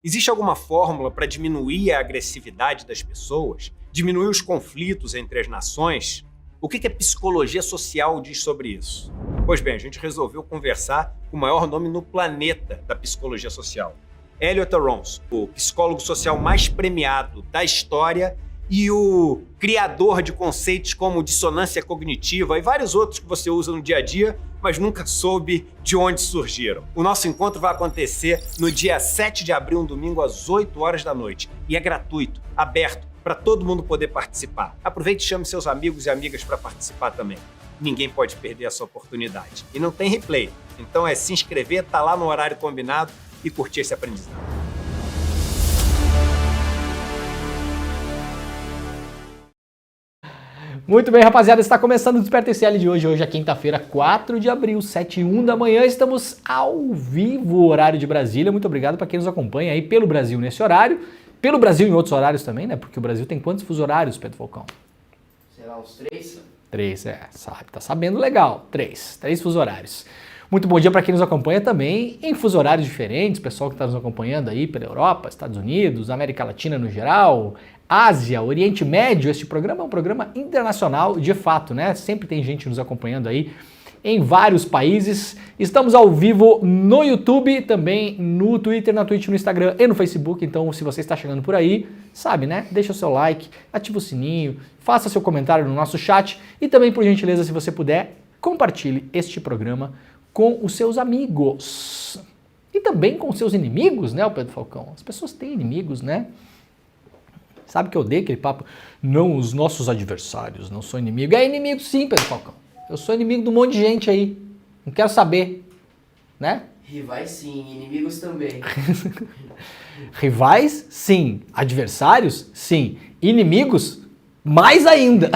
Existe alguma fórmula para diminuir a agressividade das pessoas? Diminuir os conflitos entre as nações? O que a psicologia social diz sobre isso? Pois bem, a gente resolveu conversar com o maior nome no planeta da psicologia social. Elliot Aronson, o psicólogo social mais premiado da história e o criador de conceitos como dissonância cognitiva e vários outros que você usa no dia a dia, mas nunca soube de onde surgiram. O nosso encontro vai acontecer no dia 7 de abril, um domingo, às 8 horas da noite. E é gratuito, aberto, para todo mundo poder participar. Aproveite e chame seus amigos e amigas para participar também. Ninguém pode perder essa oportunidade. E não tem replay. Então é se inscrever, tá lá no horário combinado e curtir esse aprendizado. Muito bem, rapaziada, está começando o Desperta ICL de hoje. Hoje é quinta-feira, 4 de abril, 7h01 da manhã. Estamos ao vivo, horário de Brasília. Muito obrigado para quem nos acompanha aí pelo Brasil nesse horário. Pelo Brasil em outros horários também, né? Porque o Brasil tem quantos fuso horários, Pedro Falcão? Será uns 3? 3, sabe, tá sabendo legal. 3 fuso horários. Muito bom dia para quem nos acompanha também em fuso horários diferentes, pessoal que está nos acompanhando aí pela Europa, Estados Unidos, América Latina no geral, Ásia, Oriente Médio. Este programa é um programa internacional de fato, né? Sempre tem gente nos acompanhando aí em vários países. Estamos ao vivo no YouTube, também no Twitter, na Twitch, no Instagram e no Facebook. Então, se você está chegando por aí, sabe, né? Deixa o seu like, ativa o sininho, faça seu comentário no nosso chat e também, por gentileza, se você puder, compartilhe este programa com os seus amigos e também com os seus inimigos, né, o Pedro Falcão? As pessoas têm inimigos, né? Sabe que eu odeio aquele papo? Não, os nossos adversários não são inimigos. É inimigo sim, Pedro Falcão. Eu sou inimigo de um monte de gente aí. Não quero saber, né? Rivais sim, inimigos também. Rivais, sim. Adversários, sim. Inimigos, mais ainda.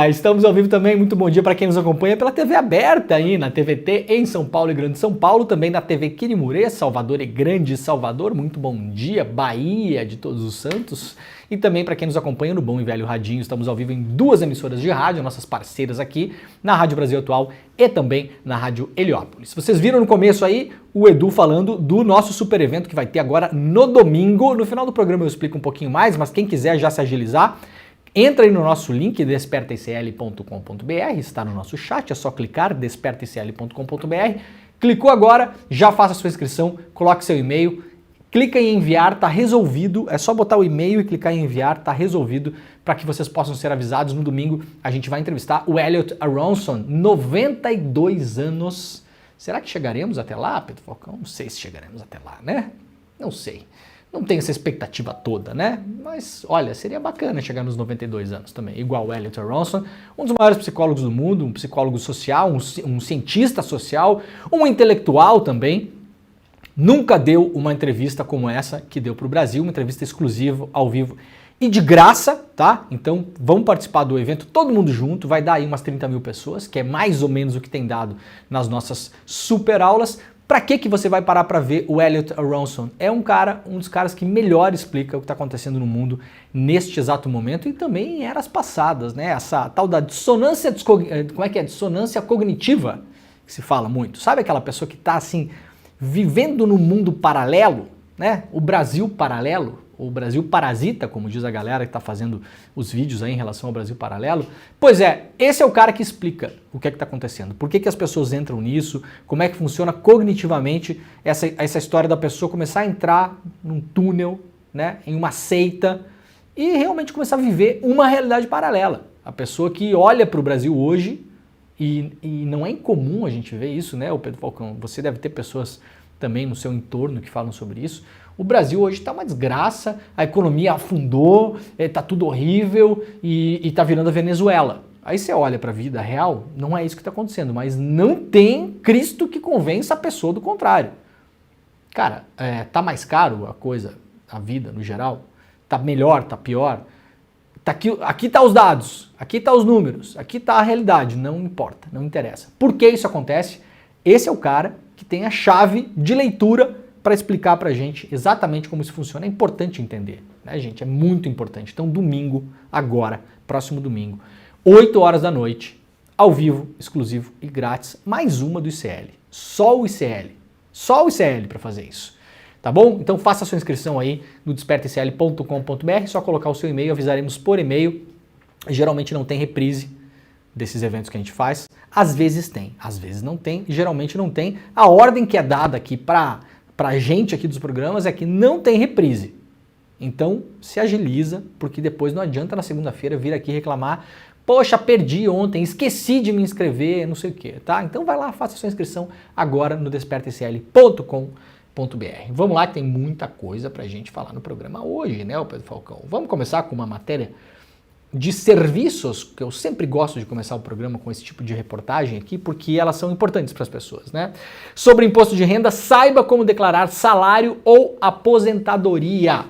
Estamos ao vivo também, muito bom dia para quem nos acompanha pela TV aberta aí, na TVT em São Paulo e Grande São Paulo, também na TV Quirimurê, Salvador e Grande Salvador, muito bom dia, Bahia de Todos os Santos, e também para quem nos acompanha no Bom e Velho Radinho, estamos ao vivo em 2 emissoras de rádio, nossas parceiras aqui, na Rádio Brasil Atual e também na Rádio Heliópolis. Vocês viram no começo aí o Edu falando do nosso super evento que vai ter agora no domingo, no final do programa eu explico um pouquinho mais, mas quem quiser já se agilizar, entra aí no nosso link, despertaicl.com.br, está no nosso chat, é só clicar, despertaicl.com.br, clicou agora, já faça a sua inscrição, coloque seu e-mail, clica em enviar, tá resolvido, é só botar o e-mail e clicar em enviar, tá resolvido, para que vocês possam ser avisados. No domingo a gente vai entrevistar o Elliot Aronson, 92 anos. Será que chegaremos até lá, Pedro Falcão? Não sei se chegaremos até lá, né? Não sei. Não tem essa expectativa toda, né? Mas, olha, seria bacana chegar nos 92 anos também, igual o Elliot Aronson, um dos maiores psicólogos do mundo, um psicólogo social, um cientista social, um intelectual também. Nunca deu uma entrevista como essa que deu para o Brasil, uma entrevista exclusiva, ao vivo e de graça, tá? Então, vamos participar do evento todo mundo junto, vai dar aí umas 30 mil pessoas, que é mais ou menos o que tem dado nas nossas super aulas. Pra que você vai parar para ver o Elliot Aronson? É um dos caras que melhor explica o que está acontecendo no mundo neste exato momento e também em eras passadas, né? Essa tal da dissonância, dissonância cognitiva, que se fala muito. Sabe aquela pessoa que está assim, vivendo no mundo paralelo, né? O Brasil paralelo, o Brasil parasita, como diz a galera que está fazendo os vídeos aí em relação ao Brasil paralelo. Pois é, esse é o cara que explica o que está acontecendo, por que as pessoas entram nisso, como é que funciona cognitivamente essa história da pessoa começar a entrar num túnel, né, em uma seita e realmente começar a viver uma realidade paralela. A pessoa que olha para o Brasil hoje, e não é incomum a gente ver isso, né, o Pedro Falcão? Você deve ter pessoas também no seu entorno que falam sobre isso. O Brasil hoje está uma desgraça, a economia afundou, está tudo horrível e está virando a Venezuela. Aí você olha para a vida real, não é isso que está acontecendo, mas não tem Cristo que convença a pessoa do contrário. Cara, tá mais caro a coisa, a vida no geral? Tá melhor, tá pior? Aqui tá os dados, aqui tá os números, aqui tá a realidade, não importa, não interessa. Por que isso acontece? Esse é o cara que tem a chave de leitura para explicar para a gente exatamente como isso funciona. É importante entender, né, gente? É muito importante. Então, domingo, agora, próximo domingo, 8 horas da noite, ao vivo, exclusivo e grátis, mais uma do ICL. Só o ICL. Só o ICL para fazer isso. Tá bom? Então faça a sua inscrição aí no despertaicl.com.br, só colocar o seu e-mail, avisaremos por e-mail. Geralmente não tem reprise desses eventos que a gente faz. Às vezes tem, às vezes não tem, geralmente não tem. A ordem que é dada aqui pra gente aqui dos programas é que não tem reprise. Então se agiliza, porque depois não adianta na segunda-feira vir aqui reclamar: poxa, perdi ontem, esqueci de me inscrever, não sei o que, tá? Então vai lá, faça a sua inscrição agora no despertaicl.com.br. Vamos lá que tem muita coisa pra gente falar no programa hoje, né, Pedro Falcão? Vamos começar com uma matéria de serviços, que eu sempre gosto de começar o programa com esse tipo de reportagem aqui, porque elas são importantes para as pessoas, né? Sobre imposto de renda, saiba como declarar salário ou aposentadoria.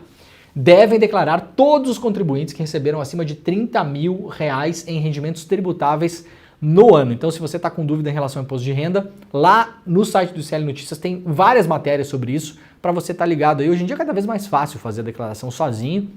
Devem declarar todos os contribuintes que receberam acima de R$30 mil em rendimentos tributáveis no ano. Então, se você está com dúvida em relação ao imposto de renda, lá no site do ICL Notícias tem várias matérias sobre isso, para você estar ligado aí. Hoje em dia é cada vez mais fácil fazer a declaração sozinho.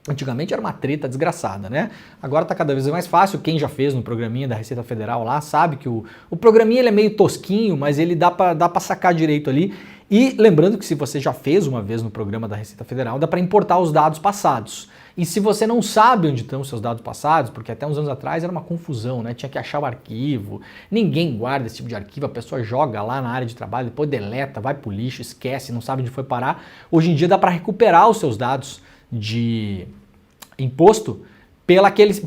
Antigamente era uma treta desgraçada, né? Agora tá cada vez mais fácil. Quem já fez no programinha da Receita Federal lá sabe que o programinha ele é meio tosquinho, mas ele dá pra sacar direito ali. E lembrando que se você já fez uma vez no programa da Receita Federal, dá para importar os dados passados. E se você não sabe onde estão os seus dados passados, porque até uns anos atrás era uma confusão, né? Tinha que achar o arquivo, ninguém guarda esse tipo de arquivo, a pessoa joga lá na área de trabalho, depois deleta, vai pro lixo, esquece, não sabe onde foi parar. Hoje em dia dá para recuperar os seus dados de imposto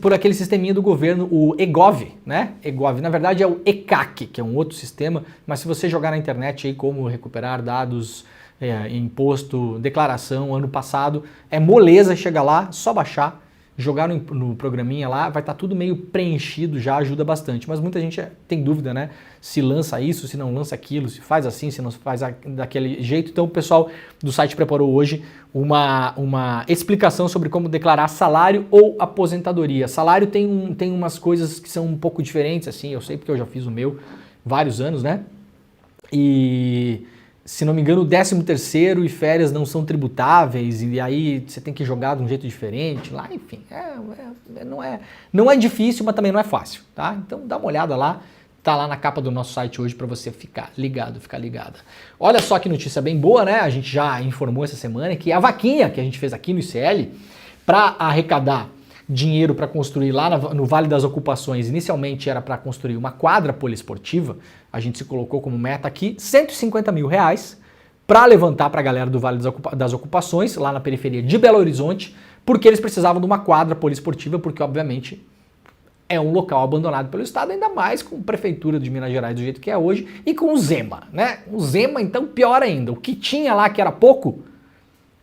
por aquele sisteminha do governo, o EGOV, né? EGOV, na verdade é o ECAC, que é um outro sistema, mas se você jogar na internet aí como recuperar dados, imposto, declaração, ano passado, é moleza, chega lá, só baixar, jogar no programinha lá, vai estar tudo meio preenchido, já ajuda bastante, mas muita gente tem dúvida, né? Se lança isso, se não lança aquilo, se faz assim, se não faz daquele jeito. Então o pessoal do site preparou hoje uma explicação sobre como declarar salário ou aposentadoria. Salário tem umas coisas que são um pouco diferentes, assim, eu sei porque eu já fiz o meu vários anos, né? E se não me engano, o 13º e férias não tributáveis, e aí você tem que jogar de um jeito diferente lá, enfim, não é difícil, mas também não é fácil, tá? Então dá uma olhada lá, tá lá na capa do nosso site hoje para você ficar ligado, ficar ligada. Olha só que notícia bem boa, né? A gente já informou essa semana que a vaquinha que a gente fez aqui no ICL para arrecadar dinheiro para construir lá no Vale das Ocupações, inicialmente era para construir uma quadra poliesportiva, a gente se colocou como meta aqui R$150 mil para levantar para a galera do Vale das Ocupações, lá na periferia de Belo Horizonte, porque eles precisavam de uma quadra poliesportiva, porque obviamente é um local abandonado pelo Estado, ainda mais com a Prefeitura de Minas Gerais do jeito que é hoje, e com o Zema, né? O Zema, então, pior ainda, o que tinha lá que era pouco,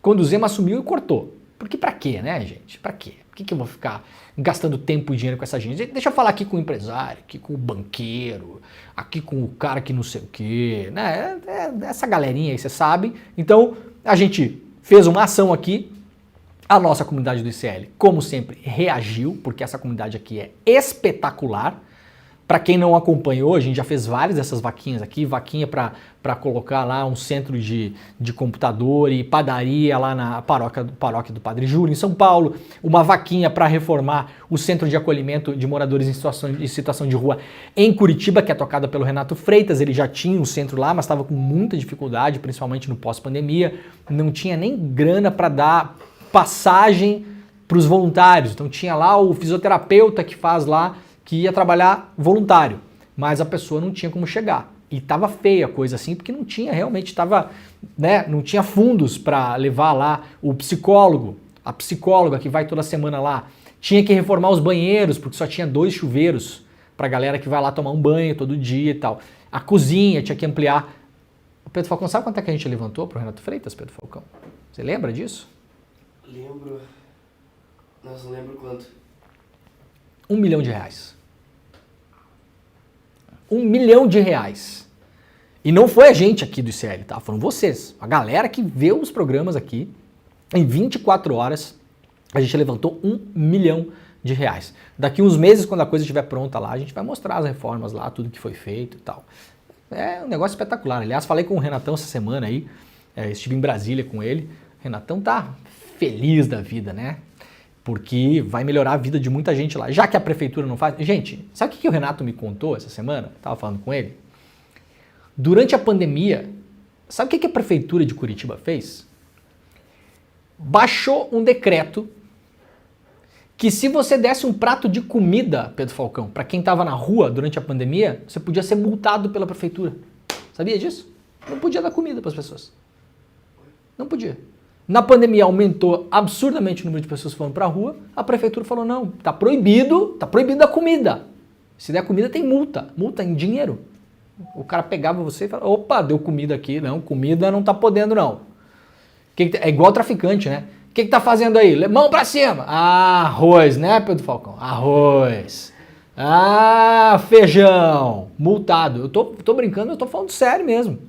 quando o Zema assumiu e cortou. Porque pra quê, né, gente? Pra quê? Por que eu vou ficar gastando tempo e dinheiro com essa gente? Deixa eu falar aqui com o empresário, aqui com o banqueiro, aqui com o cara que não sei o quê, né? Essa galerinha aí, você sabe. Então, a gente fez uma ação aqui, a nossa comunidade do ICL, como sempre, reagiu, porque essa comunidade aqui é espetacular. Para quem não acompanhou, a gente já fez várias dessas vaquinhas aqui, vaquinha para colocar lá um centro de computador e padaria lá na paróquia do Padre Júlio, em São Paulo, uma vaquinha para reformar o centro de acolhimento de moradores em situação de rua em Curitiba, que é tocada pelo Renato Freitas. Ele já tinha um centro lá, mas estava com muita dificuldade, principalmente no pós-pandemia, não tinha nem grana para dar passagem para os voluntários, então tinha lá o fisioterapeuta que faz lá, que ia trabalhar voluntário, mas a pessoa não tinha como chegar. E tava feia a coisa assim, porque não tinha, realmente tava, né, não tinha fundos para levar lá o psicólogo, a psicóloga que vai toda semana lá. Tinha que reformar os banheiros, porque só tinha 2 chuveiros pra galera que vai lá tomar um banho todo dia e tal. A cozinha tinha que ampliar. O Pedro Falcão, sabe quanto é que a gente levantou pro Renato Freitas, Pedro Falcão? Você lembra disso? Lembro. Nossa, não lembro quanto. R$1 milhão. R$1 milhão. E não foi a gente aqui do ICL, tá? Foram vocês. A galera que vê os programas aqui, em 24 horas, a gente levantou R$1 milhão. Daqui uns meses, quando a coisa estiver pronta lá, a gente vai mostrar as reformas lá, tudo que foi feito e tal. É um negócio espetacular. Aliás, falei com o Renatão essa semana aí, estive em Brasília com ele. O Renatão tá feliz da vida, né? Porque vai melhorar a vida de muita gente lá. Já que a prefeitura não faz... Gente, sabe o que o Renato me contou essa semana? Estava falando com ele. Durante a pandemia, Sabe o que a Prefeitura de Curitiba fez? Baixou um decreto que se você desse um prato de comida, Pedro Falcão, para quem estava na rua durante a pandemia, você podia ser multado pela Prefeitura. Sabia disso? Não podia dar comida para as pessoas. Não podia. Na pandemia aumentou absurdamente o número de pessoas que foram para a rua, a Prefeitura falou, não, tá proibido a comida. Se der comida tem multa em dinheiro. O cara pegava você e falava, opa, deu comida aqui, não, comida não tá podendo não. É igual traficante, né? O que tá fazendo aí? Mão pra cima. Ah, arroz, né, Pedro Falcão? Arroz. Ah, feijão. Multado. Eu tô brincando, eu tô falando sério mesmo.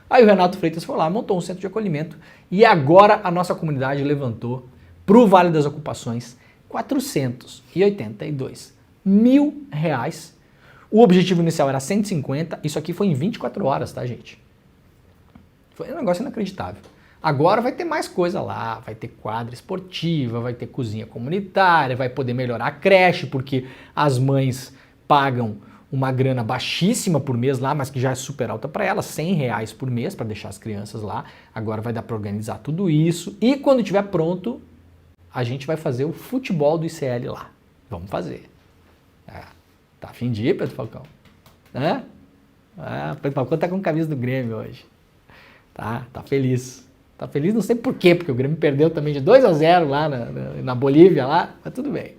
Aí o Renato Freitas foi lá, montou um centro de acolhimento e agora a nossa comunidade levantou pro Vale das Ocupações R$482 mil. O objetivo inicial era 150, isso aqui foi em 24 horas, tá, gente? Foi um negócio inacreditável. Agora vai ter mais coisa lá, vai ter quadra esportiva, vai ter cozinha comunitária, vai poder melhorar a creche, porque as mães pagam uma grana baixíssima por mês lá, mas que já é super alta para elas, R$100 por mês para deixar as crianças lá. Agora vai dar para organizar tudo isso. E quando estiver pronto, a gente vai fazer o futebol do ICL lá. Vamos fazer. Tá a fim de ir, Pedro Falcão? Pedro Falcão tá com camisa do Grêmio hoje. Tá feliz. Tá feliz, não sei por quê, porque o Grêmio perdeu também de 2-0 lá na Bolívia, lá, mas tudo bem.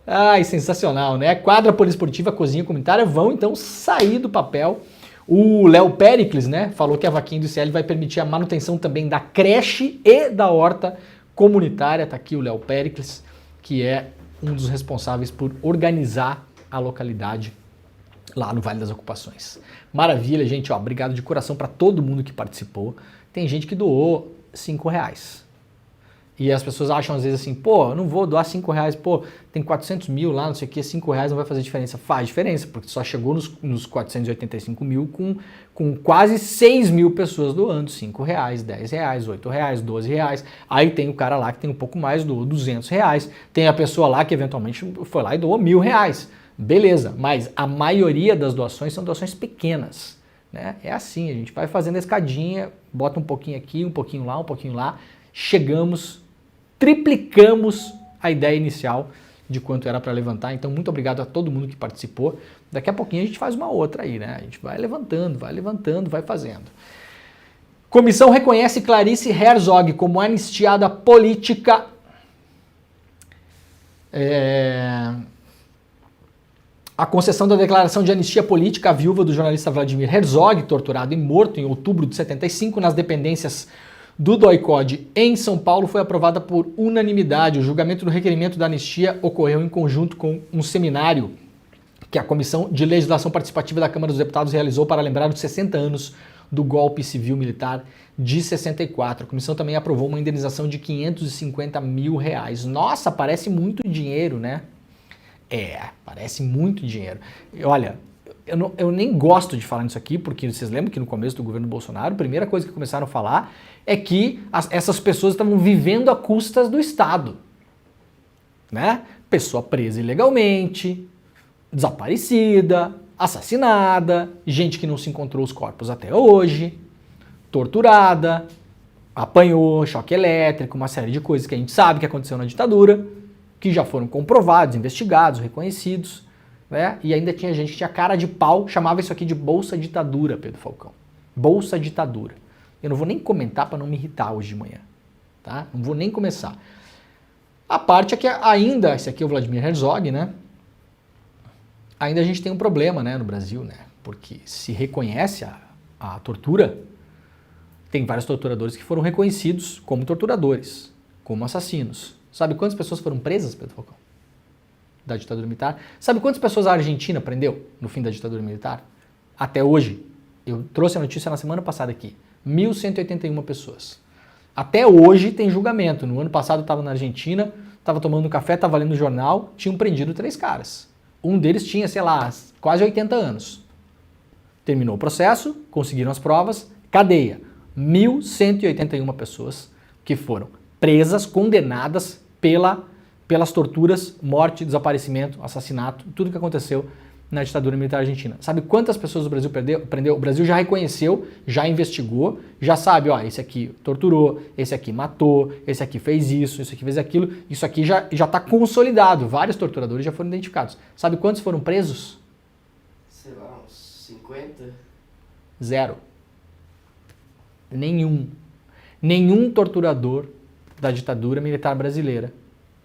Ai, sensacional, né? Quadra poliesportiva, cozinha comunitária vão então sair do papel. O Léo Péricles, né, falou que a vaquinha do ICL vai permitir a manutenção também da creche e da horta comunitária. Tá aqui o Léo Péricles, que é um dos responsáveis por organizar a localidade lá no Vale das Ocupações. Maravilha, gente, ó, obrigado de coração para todo mundo que participou. Tem gente que doou R$5. E as pessoas acham às vezes assim, pô, eu não vou doar R$5, pô, tem 400 mil lá, não sei o que, R$5 não vai fazer diferença. Faz diferença, porque só chegou nos 485 mil com quase 6 mil pessoas doando R$5, R$10, R$8, R$12. Aí tem o cara lá que tem um pouco mais, doou R$200. Tem a pessoa lá que eventualmente foi lá e doou R$1.000. Beleza, mas a maioria das doações são doações pequenas, né? É assim, a gente vai fazendo a escadinha, bota um pouquinho aqui, um pouquinho lá, chegamos, triplicamos a ideia inicial de quanto era para levantar. Então, muito obrigado a todo mundo que participou. Daqui a pouquinho a gente faz uma outra aí, né? A gente vai levantando, vai fazendo. Comissão reconhece Clarice Herzog como anistiada política. A concessão da declaração de anistia política à viúva do jornalista Vladimir Herzog, torturado e morto em outubro de 75 nas dependências do DOI-CODE em São Paulo, foi aprovada por unanimidade. O julgamento do requerimento da anistia ocorreu em conjunto com um seminário que a Comissão de Legislação Participativa da Câmara dos Deputados realizou para lembrar os 60 anos do golpe civil-militar de 64. A comissão também aprovou uma indenização de R$550 mil. Nossa, parece muito dinheiro, né? Parece muito dinheiro. Olha, eu nem gosto de falar nisso aqui, porque vocês lembram que no começo do governo Bolsonaro, a primeira coisa que começaram a falar é que essas pessoas estavam vivendo a custas do Estado, né? Pessoa presa ilegalmente, desaparecida, assassinada, gente que não se encontrou os corpos até hoje, torturada, apanhou, choque elétrico, uma série de coisas que a gente sabe que aconteceu na ditadura, que já foram comprovados, investigados, reconhecidos, né? E ainda tinha gente que tinha cara de pau, chamava isso aqui de Bolsa Ditadura, Pedro Falcão. Bolsa Ditadura. Eu não vou nem comentar para não me irritar hoje de manhã, tá? Não vou nem começar. A parte é que ainda, esse aqui é o Vladimir Herzog, né? Ainda a gente tem um problema, né, no Brasil, né? Porque se reconhece a tortura, tem vários torturadores que foram reconhecidos como torturadores, como assassinos. Sabe quantas pessoas foram presas, Pedro Falcão, da ditadura militar? Sabe quantas pessoas a Argentina prendeu no fim da ditadura militar? Até hoje, eu trouxe a notícia na semana passada aqui, 1.181 pessoas. Até hoje tem julgamento. No ano passado eu estava na Argentina, estava tomando um café, estava lendo o jornal, tinham prendido 3 caras. Um deles tinha, sei lá, quase 80 anos. Terminou o processo, conseguiram as provas, cadeia. 1.181 pessoas que foram presas, condenadas pelas torturas, morte, desaparecimento, assassinato, tudo que aconteceu na ditadura militar argentina. Sabe quantas pessoas o Brasil prendeu? O Brasil já reconheceu, já investigou, já sabe, ó, esse aqui torturou, esse aqui matou, esse aqui fez isso, esse aqui fez aquilo. Isso aqui já está consolidado. Vários torturadores já foram identificados. Sabe quantos foram presos? Sei lá, uns 50? Zero. Nenhum torturador da ditadura militar brasileira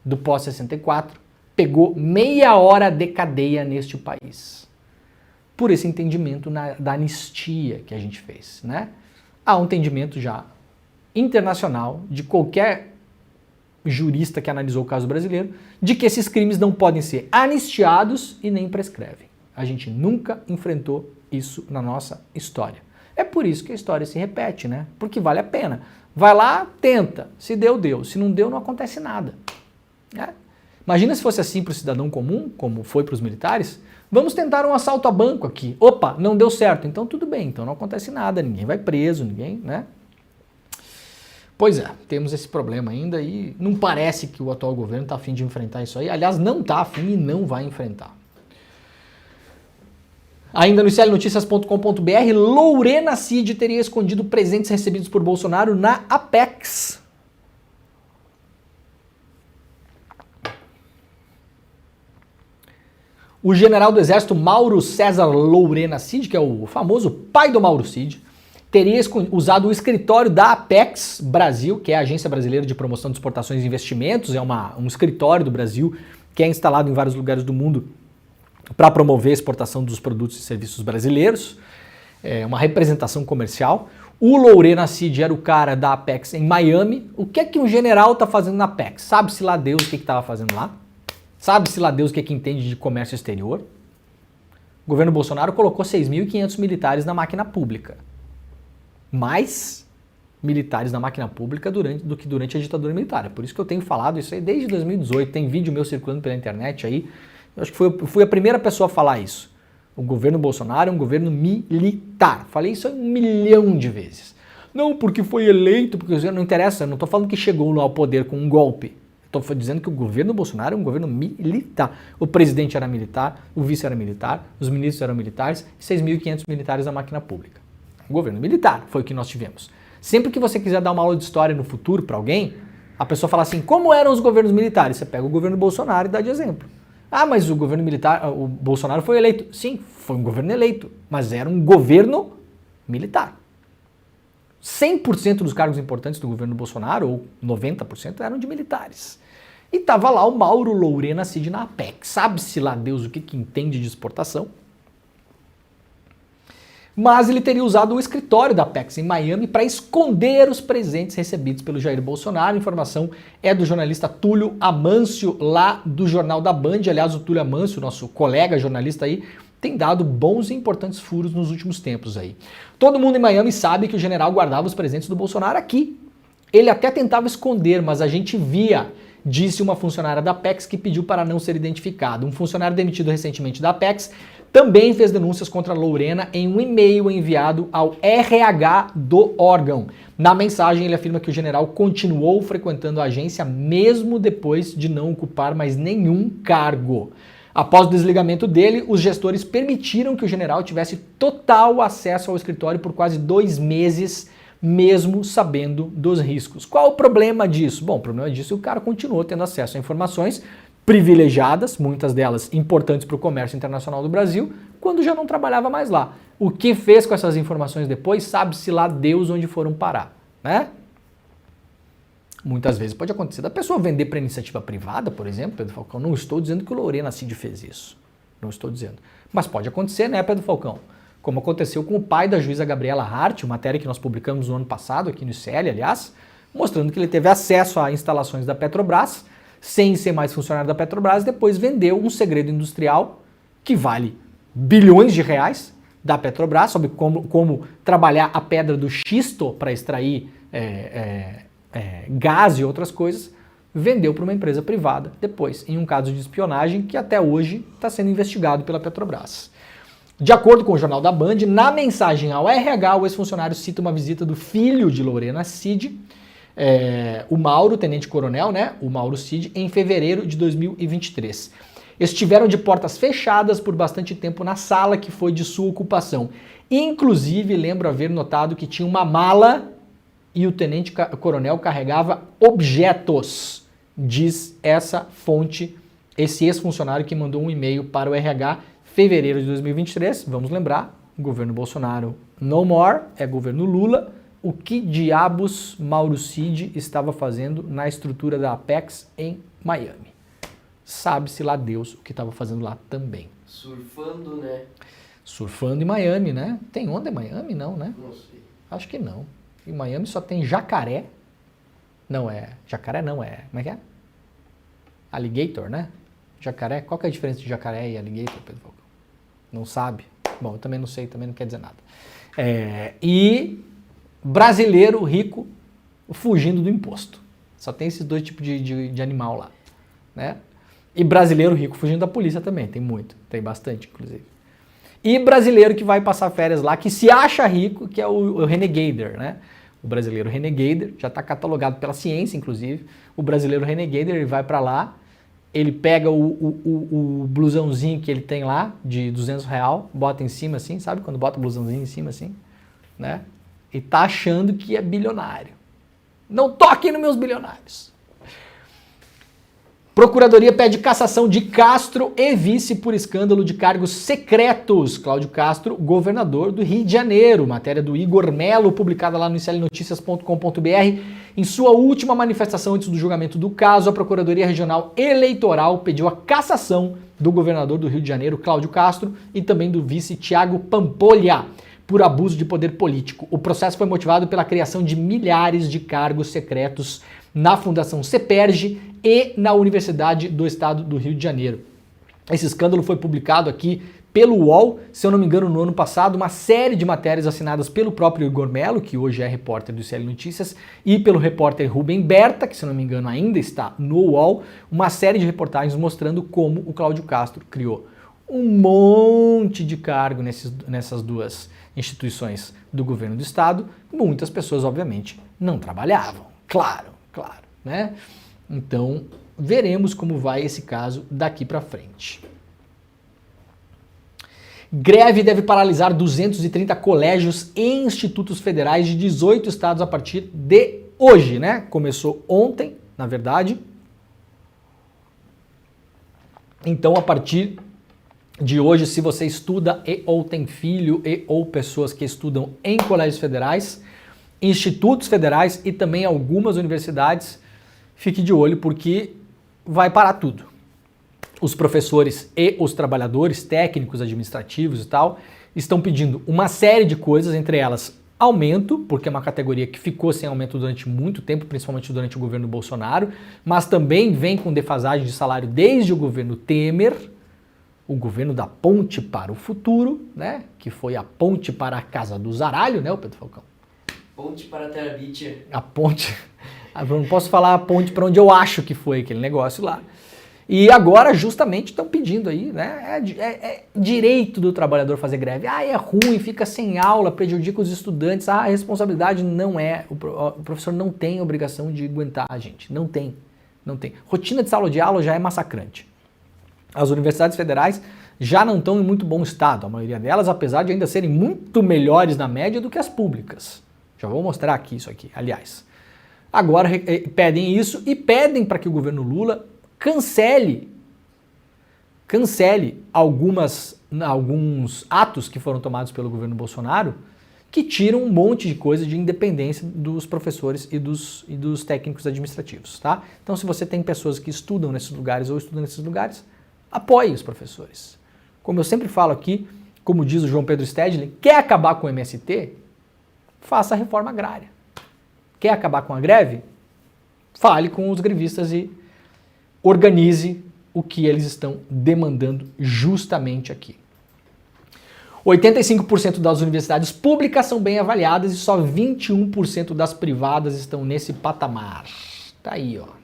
do pós-64 pegou meia hora de cadeia neste país. Por esse entendimento da anistia que a gente fez, né? Há um entendimento já internacional de qualquer jurista que analisou o caso brasileiro de que esses crimes não podem ser anistiados e nem prescrevem. A gente nunca enfrentou isso na nossa história. É por isso que a história se repete, né? Porque vale a pena. Vai lá, tenta. Se deu, deu. Se não deu, não acontece nada. Né? Imagina se fosse assim para o cidadão comum, como foi para os militares. Vamos tentar um assalto a banco aqui. Opa, não deu certo. Então tudo bem, então não acontece nada, ninguém vai preso, ninguém, né? Pois é, temos esse problema ainda e não parece que o atual governo está a fim de enfrentar isso aí. Aliás, não está a fim e não vai enfrentar. Ainda no iclnoticias.com.br, Lorena Cid teria escondido presentes recebidos por Bolsonaro na Apex. O general do Exército Mauro César Lorena Cid, que é o famoso pai do Mauro Cid, teria usado o escritório da Apex Brasil, que é a Agência Brasileira de Promoção de Exportações e Investimentos, é um escritório do Brasil que é instalado em vários lugares do mundo para promover a exportação dos produtos e serviços brasileiros, é uma representação comercial. O Lorena Cid era o cara da Apex em Miami. O que é que um general está fazendo na Apex? Sabe-se lá Deus o que estava fazendo lá? Sabe-se lá Deus o que é que entende de comércio exterior? O governo Bolsonaro colocou 6.500 militares na máquina pública. Mais militares na máquina pública do que durante a ditadura militar. É por isso que eu tenho falado isso aí desde 2018. Tem vídeo meu circulando pela internet aí. Eu acho que fui a primeira pessoa a falar isso. O governo Bolsonaro é um governo militar. Falei isso 1 milhão de vezes. Não, porque foi eleito, porque não interessa. Eu não estou falando que chegou ao poder com um golpe. Estou dizendo que o governo Bolsonaro é um governo militar. O presidente era militar, o vice era militar, os ministros eram militares e 6.500 militares na máquina pública. Um governo militar foi o que nós tivemos. Sempre que você quiser dar uma aula de história no futuro para alguém, a pessoa fala assim, como eram os governos militares? Você pega o governo Bolsonaro e dá de exemplo. Ah, mas o governo militar, o Bolsonaro foi eleito. Sim, foi um governo eleito, mas era um governo militar. 100% dos cargos importantes do governo Bolsonaro, ou 90%, eram de militares. E estava lá o Mauro Lorena Cid na Apex. Sabe-se lá Deus o que entende de exportação. Mas ele teria usado o escritório da Apex em Miami para esconder os presentes recebidos pelo Jair Bolsonaro. A informação é do jornalista Túlio Amâncio, lá do Jornal da Band. Aliás, o Túlio Amâncio, nosso colega jornalista aí, tem dado bons e importantes furos nos últimos tempos aí. Todo mundo em Miami sabe que o general guardava os presentes do Bolsonaro aqui. Ele até tentava esconder, mas a gente via, disse uma funcionária da Apex que pediu para não ser identificado. Um funcionário demitido recentemente da Apex também fez denúncias contra a Lorena em um e-mail enviado ao RH do órgão. Na mensagem, ele afirma que o general continuou frequentando a agência mesmo depois de não ocupar mais nenhum cargo. Após o desligamento dele, os gestores permitiram que o general tivesse total acesso ao escritório por quase 2 meses, mesmo sabendo dos riscos. Qual o problema disso? Bom, o problema disso é que o cara continuou tendo acesso a informações privilegiadas, muitas delas importantes para o comércio internacional do Brasil, quando já não trabalhava mais lá. O que fez com essas informações depois, sabe-se lá Deus onde foram parar, né? Muitas vezes pode acontecer da pessoa vender para iniciativa privada, por exemplo, Pedro Falcão. Não estou dizendo que o Lorena Cid fez isso. Não estou dizendo. Mas pode acontecer, né, Pedro Falcão? Como aconteceu com o pai da juíza Gabriela Hart, uma matéria que nós publicamos no ano passado, aqui no ICL, aliás, mostrando que ele teve acesso a instalações da Petrobras, sem ser mais funcionário da Petrobras, e depois vendeu um segredo industrial que vale bilhões de reais da Petrobras, sobre como trabalhar a pedra do xisto para extrair gás e outras coisas, vendeu para uma empresa privada depois, em um caso de espionagem que até hoje está sendo investigado pela Petrobras. De acordo com o Jornal da Band, na mensagem ao RH, o ex-funcionário cita uma visita do filho de Lorena Cid, o Mauro, tenente-coronel, né, o Mauro Cid, em fevereiro de 2023. estiveram de portas fechadas por bastante tempo na sala que foi de sua ocupação. Inclusive, lembro haver notado que tinha uma mala e o tenente-coronel carregava objetos, diz essa fonte, esse ex-funcionário que mandou um e-mail para o RH fevereiro de 2023. Vamos lembrar, governo Bolsonaro no more, é governo Lula. O que diabos Mauro Cid estava fazendo na estrutura da Apex em Miami? Sabe-se lá Deus o que estava fazendo lá também. Surfando, né? Surfando em Miami, né? Tem onda em Miami? Não, né? Não sei. Acho que não. Em Miami só tem jacaré. Não é. Jacaré não é. Como é que é? Alligator, né? Jacaré. Qual que é a diferença de jacaré e alligator, Pedro Falcão? Não sabe? Bom, eu também não sei, também não quer dizer nada. E brasileiro rico fugindo do imposto. Só tem esses dois tipos de animal lá, né? E brasileiro rico fugindo da polícia também, tem muito, tem bastante, inclusive. E brasileiro que vai passar férias lá, que se acha rico, que é o renegader, né? O brasileiro renegader, já está catalogado pela ciência, inclusive. O brasileiro renegader, ele vai para lá, ele pega o blusãozinho que ele tem lá, de R$200, bota em cima assim, sabe? Quando bota o blusãozinho em cima assim, né? E tá achando que é bilionário. Não toquem nos meus bilionários. Procuradoria pede cassação de Castro e vice por escândalo de cargos secretos. Cláudio Castro, governador do Rio de Janeiro. Matéria do Igor Melo, publicada lá no iclnoticias.com.br. Em sua última manifestação antes do julgamento do caso, a Procuradoria Regional Eleitoral pediu a cassação do governador do Rio de Janeiro, Cláudio Castro, e também do vice Tiago Pampolha, por abuso de poder político. O processo foi motivado pela criação de milhares de cargos secretos na Fundação CEPERJ e na Universidade do Estado do Rio de Janeiro. Esse escândalo foi publicado aqui pelo UOL, se eu não me engano, no ano passado, uma série de matérias assinadas pelo próprio Igor Melo, que hoje é repórter do ICL Notícias, e pelo repórter Rubem Berta, que se eu não me engano ainda está no UOL, uma série de reportagens mostrando como o Cláudio Castro criou um monte de cargo nessas duas instituições do governo do estado. Muitas pessoas, obviamente, não trabalhavam. Claro, né? Então, veremos como vai esse caso daqui para frente. Greve deve paralisar 230 colégios e institutos federais de 18 estados a partir de hoje, né? Começou ontem, na verdade. Então, a partir de hoje, se você estuda e ou tem filho e ou pessoas que estudam em colégios federais, institutos federais e também algumas universidades, fique de olho porque vai parar tudo. Os professores e os trabalhadores técnicos, administrativos e tal, estão pedindo uma série de coisas, entre elas aumento, porque é uma categoria que ficou sem aumento durante muito tempo, principalmente durante o governo Bolsonaro, mas também vem com defasagem de salário desde o governo Temer, o governo da ponte para o futuro, né? Que foi a ponte para a casa do zaralho, né, o Pedro Falcão? Ponte para Terabithia. A ponte, eu não posso falar a ponte para onde eu acho que foi aquele negócio lá. E agora justamente estão pedindo aí, né? É direito do trabalhador fazer greve. Ah, é ruim, fica sem aula, prejudica os estudantes. Ah, a responsabilidade não é. O professor não tem obrigação de aguentar a gente. Não tem. Rotina de sala de aula já é massacrante. As universidades federais já não estão em muito bom estado, a maioria delas, apesar de ainda serem muito melhores na média do que as públicas. Já vou mostrar aqui isso aqui, aliás. Agora pedem isso e pedem para que o governo Lula cancele alguns atos que foram tomados pelo governo Bolsonaro que tiram um monte de coisa de independência dos professores e dos técnicos administrativos, tá? Então, se você tem pessoas que estudam nesses lugares ou estudam nesses lugares, apoie os professores. Como eu sempre falo aqui, como diz o João Pedro Stedley, quer acabar com o MST? Faça a reforma agrária. Quer acabar com a greve? Fale com os grevistas e organize o que eles estão demandando justamente aqui. 85% das universidades públicas são bem avaliadas e só 21% das privadas estão nesse patamar. Tá aí, ó.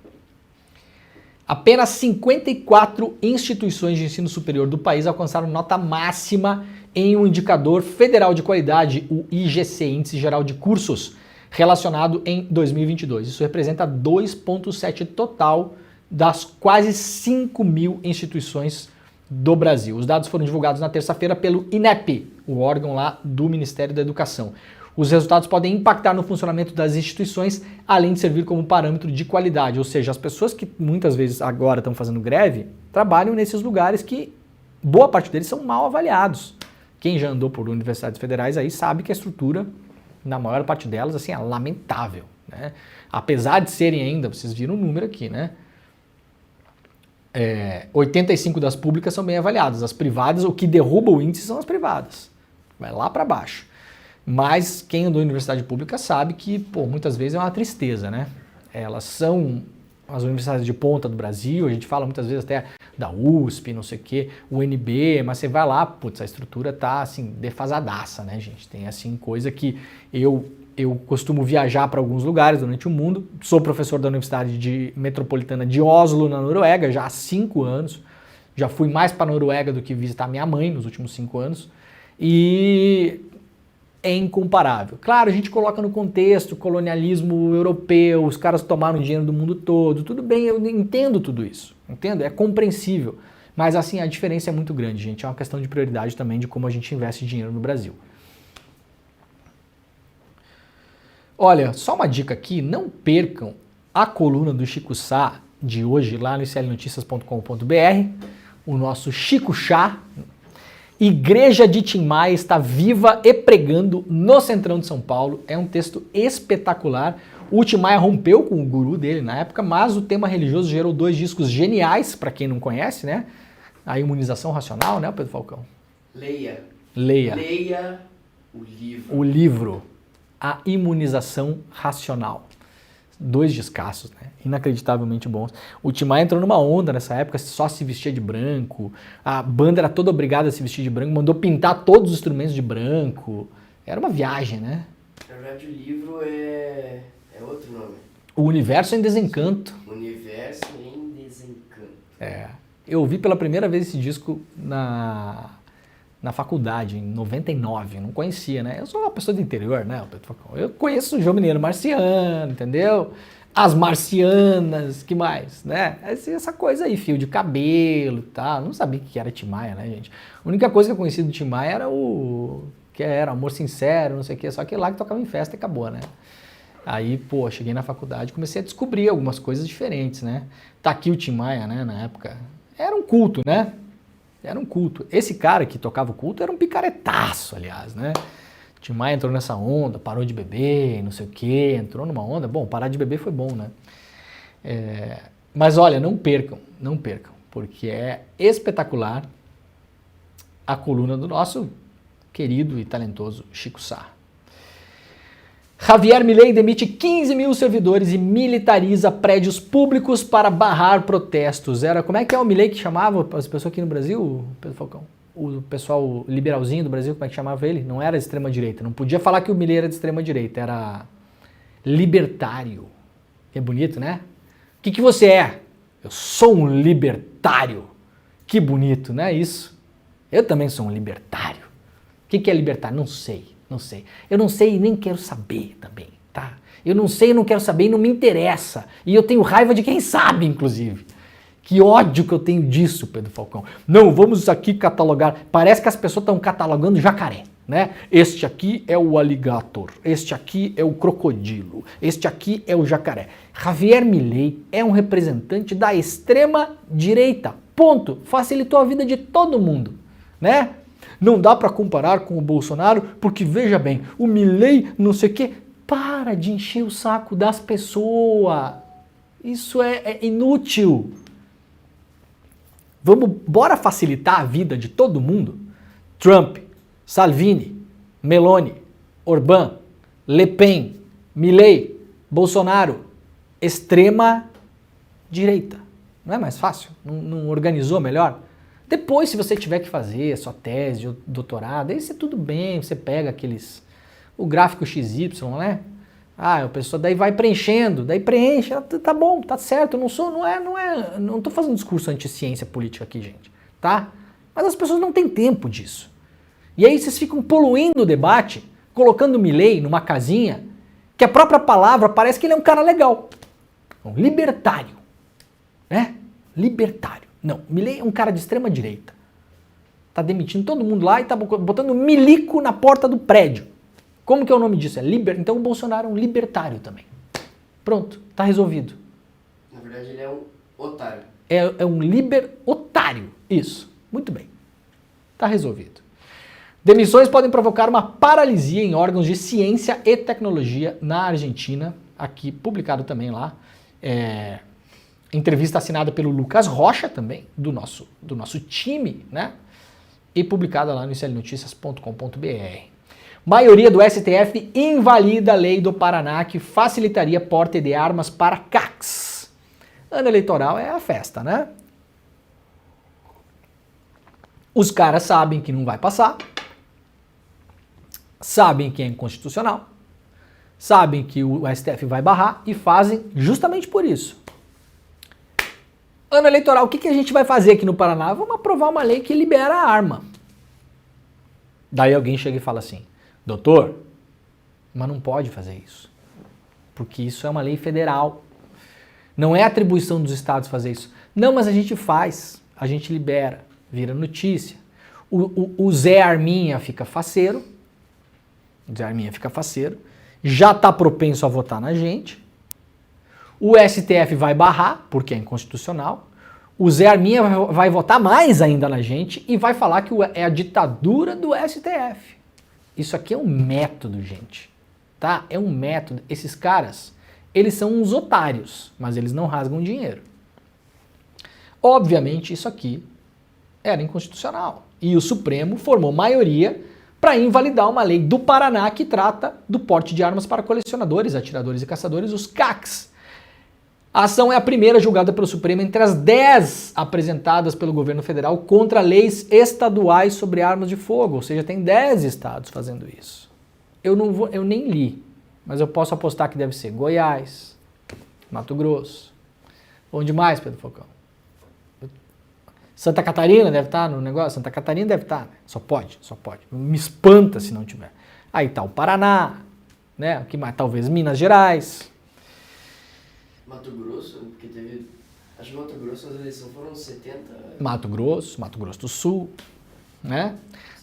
Apenas 54 instituições de ensino superior do país alcançaram nota máxima em um indicador federal de qualidade, o IGC, Índice Geral de Cursos, relacionado em 2022. Isso representa 2,7% total das quase 5 mil instituições do Brasil. Os dados foram divulgados na terça-feira pelo INEP, o órgão lá do Ministério da Educação. Os resultados podem impactar no funcionamento das instituições, além de servir como parâmetro de qualidade, ou seja, as pessoas que muitas vezes agora estão fazendo greve, trabalham nesses lugares que boa parte deles são mal avaliados. Quem já andou por universidades federais aí sabe que a estrutura, na maior parte delas, assim, é lamentável, né? Apesar de serem ainda, vocês viram o número aqui, né? 85 das públicas são bem avaliadas. As privadas, o que derruba o índice são as privadas. Vai lá para baixo. Mas quem andou em universidade pública sabe que, pô, muitas vezes é uma tristeza, né? Elas são as universidades de ponta do Brasil, a gente fala muitas vezes até da USP, não sei o quê, UNB, mas você vai lá, putz, a estrutura tá, assim, defasadaça, né, gente? Tem, assim, coisa que eu costumo viajar para alguns lugares durante o mundo, sou professor da Universidade Metropolitana de Oslo, na Noruega, já há 5 anos, já fui mais para a Noruega do que visitar minha mãe nos últimos 5 anos, e é incomparável. Claro, a gente coloca no contexto colonialismo europeu, os caras tomaram dinheiro do mundo todo, tudo bem, eu entendo tudo isso, entendo? É compreensível, mas assim, a diferença é muito grande, gente, é uma questão de prioridade também de como a gente investe dinheiro no Brasil. Olha, só uma dica aqui, não percam a coluna do Chico Sá de hoje lá no iclnoticias.com.br, o nosso Chico Chá. Igreja de Tim Maia está viva e pregando no centrão de São Paulo. É um texto espetacular. O Tim Maia rompeu com o guru dele na época, mas o tema religioso gerou 2 discos geniais, para quem não conhece, né? A Imunização Racional, né, Pedro Falcão? Leia o livro. O livro. A Imunização Racional. 2 descassos, né? Inacreditavelmente bons. O Tim Maia entrou numa onda nessa época, só se vestia de branco, a banda era toda obrigada a se vestir de branco, mandou pintar todos os instrumentos de branco. Era uma viagem, né? Na verdade, o livro é outro nome. O Universo em Desencanto. Universo em Desencanto. Eu ouvi pela primeira vez esse disco na faculdade, em 99, não conhecia, né? Eu sou uma pessoa do interior, né? Eu conheço o João Mineiro Marciano, entendeu? As Marcianas, que mais, né? Essa coisa aí, fio de cabelo e tal. Não sabia o que era Tim Maia, né, gente? A única coisa que eu conhecia do Tim Maia era que era Amor Sincero, não sei o que, só que lá que tocava em festa e acabou, né? Aí, pô, cheguei na faculdade e comecei a descobrir algumas coisas diferentes, né? Tá aqui o Tim Maia, né, na época. Era um culto, né? Era um culto. Esse cara que tocava o culto era um picaretaço, aliás, né? Tim Maia entrou nessa onda, parou de beber, não sei o quê, entrou numa onda. Bom, parar de beber foi bom, né? Mas olha, não percam, porque é espetacular a coluna do nosso querido e talentoso Chico Sá. Javier Milei demite 15 mil servidores e militariza prédios públicos para barrar protestos. Como é que é o Milei que chamava as pessoas aqui no Brasil, Pedro Falcão? O pessoal liberalzinho do Brasil, como é que chamava ele? Não era de extrema-direita. Não podia falar que o Milei era de extrema-direita, era libertário. É bonito, né? O que você é? Eu sou um libertário. Que bonito, não é isso? Eu também sou um libertário. O que é libertário? Não sei. Eu não sei e nem quero saber também, tá? Eu não sei, não quero saber e não me interessa. E eu tenho raiva de quem sabe, inclusive. Que ódio que eu tenho disso, Pedro Falcão. Não, vamos aqui catalogar. Parece que as pessoas estão catalogando jacaré, né? Este aqui é o alligator, este aqui é o crocodilo, este aqui é o jacaré. Javier Milei é um representante da extrema direita. Ponto. Facilitou a vida de todo mundo, né? Não dá para comparar com o Bolsonaro, porque veja bem, o Milei não sei o quê. Para de encher o saco das pessoas. Isso é inútil. Bora facilitar a vida de todo mundo? Trump, Salvini, Meloni, Orbán, Le Pen, Milei, Bolsonaro, extrema direita. Não é mais fácil? Não organizou melhor? Depois, se você tiver que fazer a sua tese, o doutorado, aí você tudo bem, você pega o gráfico XY, né? A pessoa daí vai preenchendo, daí preenche, tá bom, tá certo, não tô fazendo discurso anti-ciência política aqui, gente, tá? Mas as pessoas não têm tempo disso. E aí vocês ficam poluindo o debate, colocando o Milei numa casinha, que a própria palavra parece que ele é um cara legal, um libertário. né? Libertário. Não, Milei é um cara de extrema direita. Tá demitindo todo mundo lá e tá botando milico na porta do prédio. Como que é o nome disso? Então o Bolsonaro é um libertário também. Pronto, tá resolvido. Na verdade ele é um otário. É um libertário. Isso, muito bem. Tá resolvido. Demissões podem provocar uma paralisia em órgãos de ciência e tecnologia na Argentina. Aqui, publicado também lá. Entrevista assinada pelo Lucas Rocha também, do nosso time, né? E publicada lá no iclnoticias.com.br. Maioria do STF invalida a lei do Paraná que facilitaria porte de armas para CACs. Ano eleitoral é a festa, né? Os caras sabem que não vai passar, sabem que é inconstitucional, sabem que o STF vai barrar e fazem justamente por isso. Ano eleitoral, o que a gente vai fazer aqui no Paraná? Vamos aprovar uma lei que libera a arma. Daí alguém chega e fala assim, doutor, mas não pode fazer isso, porque isso é uma lei federal. Não é atribuição dos estados fazer isso. Não, mas a gente faz, a gente libera, vira notícia. O Zé Arminha fica faceiro, já está propenso a votar na gente. O STF vai barrar, porque é inconstitucional. O Zé Arminha vai votar mais ainda na gente e vai falar que é a ditadura do STF. Isso aqui é um método, gente. Tá? É um método. Esses caras, eles são uns otários, mas eles não rasgam dinheiro. Obviamente, isso aqui era inconstitucional. E o Supremo formou maioria para invalidar uma lei do Paraná que trata do porte de armas para colecionadores, atiradores e caçadores, os CACs. A ação é a primeira julgada pelo Supremo entre as 10 apresentadas pelo governo federal contra leis estaduais sobre armas de fogo, ou seja, tem 10 estados fazendo isso. Eu nem li, mas eu posso apostar que deve ser Goiás, Mato Grosso. Onde mais, Pedro Falcão? Santa Catarina deve estar no negócio? Santa Catarina deve estar, né? Só pode. Me espanta se não tiver. Aí tá o Paraná, né? O que mais? Talvez Minas Gerais. Mato Grosso, porque teve... Acho que Mato Grosso, as eleições foram 70... Mato Grosso do Sul, né?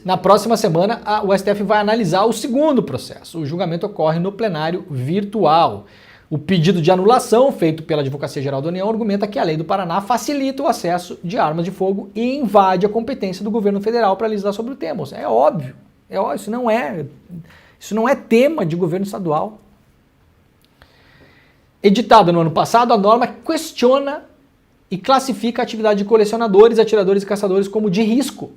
Na próxima semana, o STF vai analisar o segundo processo. O julgamento ocorre no plenário virtual. O pedido de anulação feito pela Advocacia Geral da União argumenta que a lei do Paraná facilita o acesso de armas de fogo e invade a competência do governo federal para legislar sobre o tema. É óbvio, isso não é tema de governo estadual. Editada no ano passado, a norma questiona e classifica a atividade de colecionadores, atiradores e caçadores como de risco.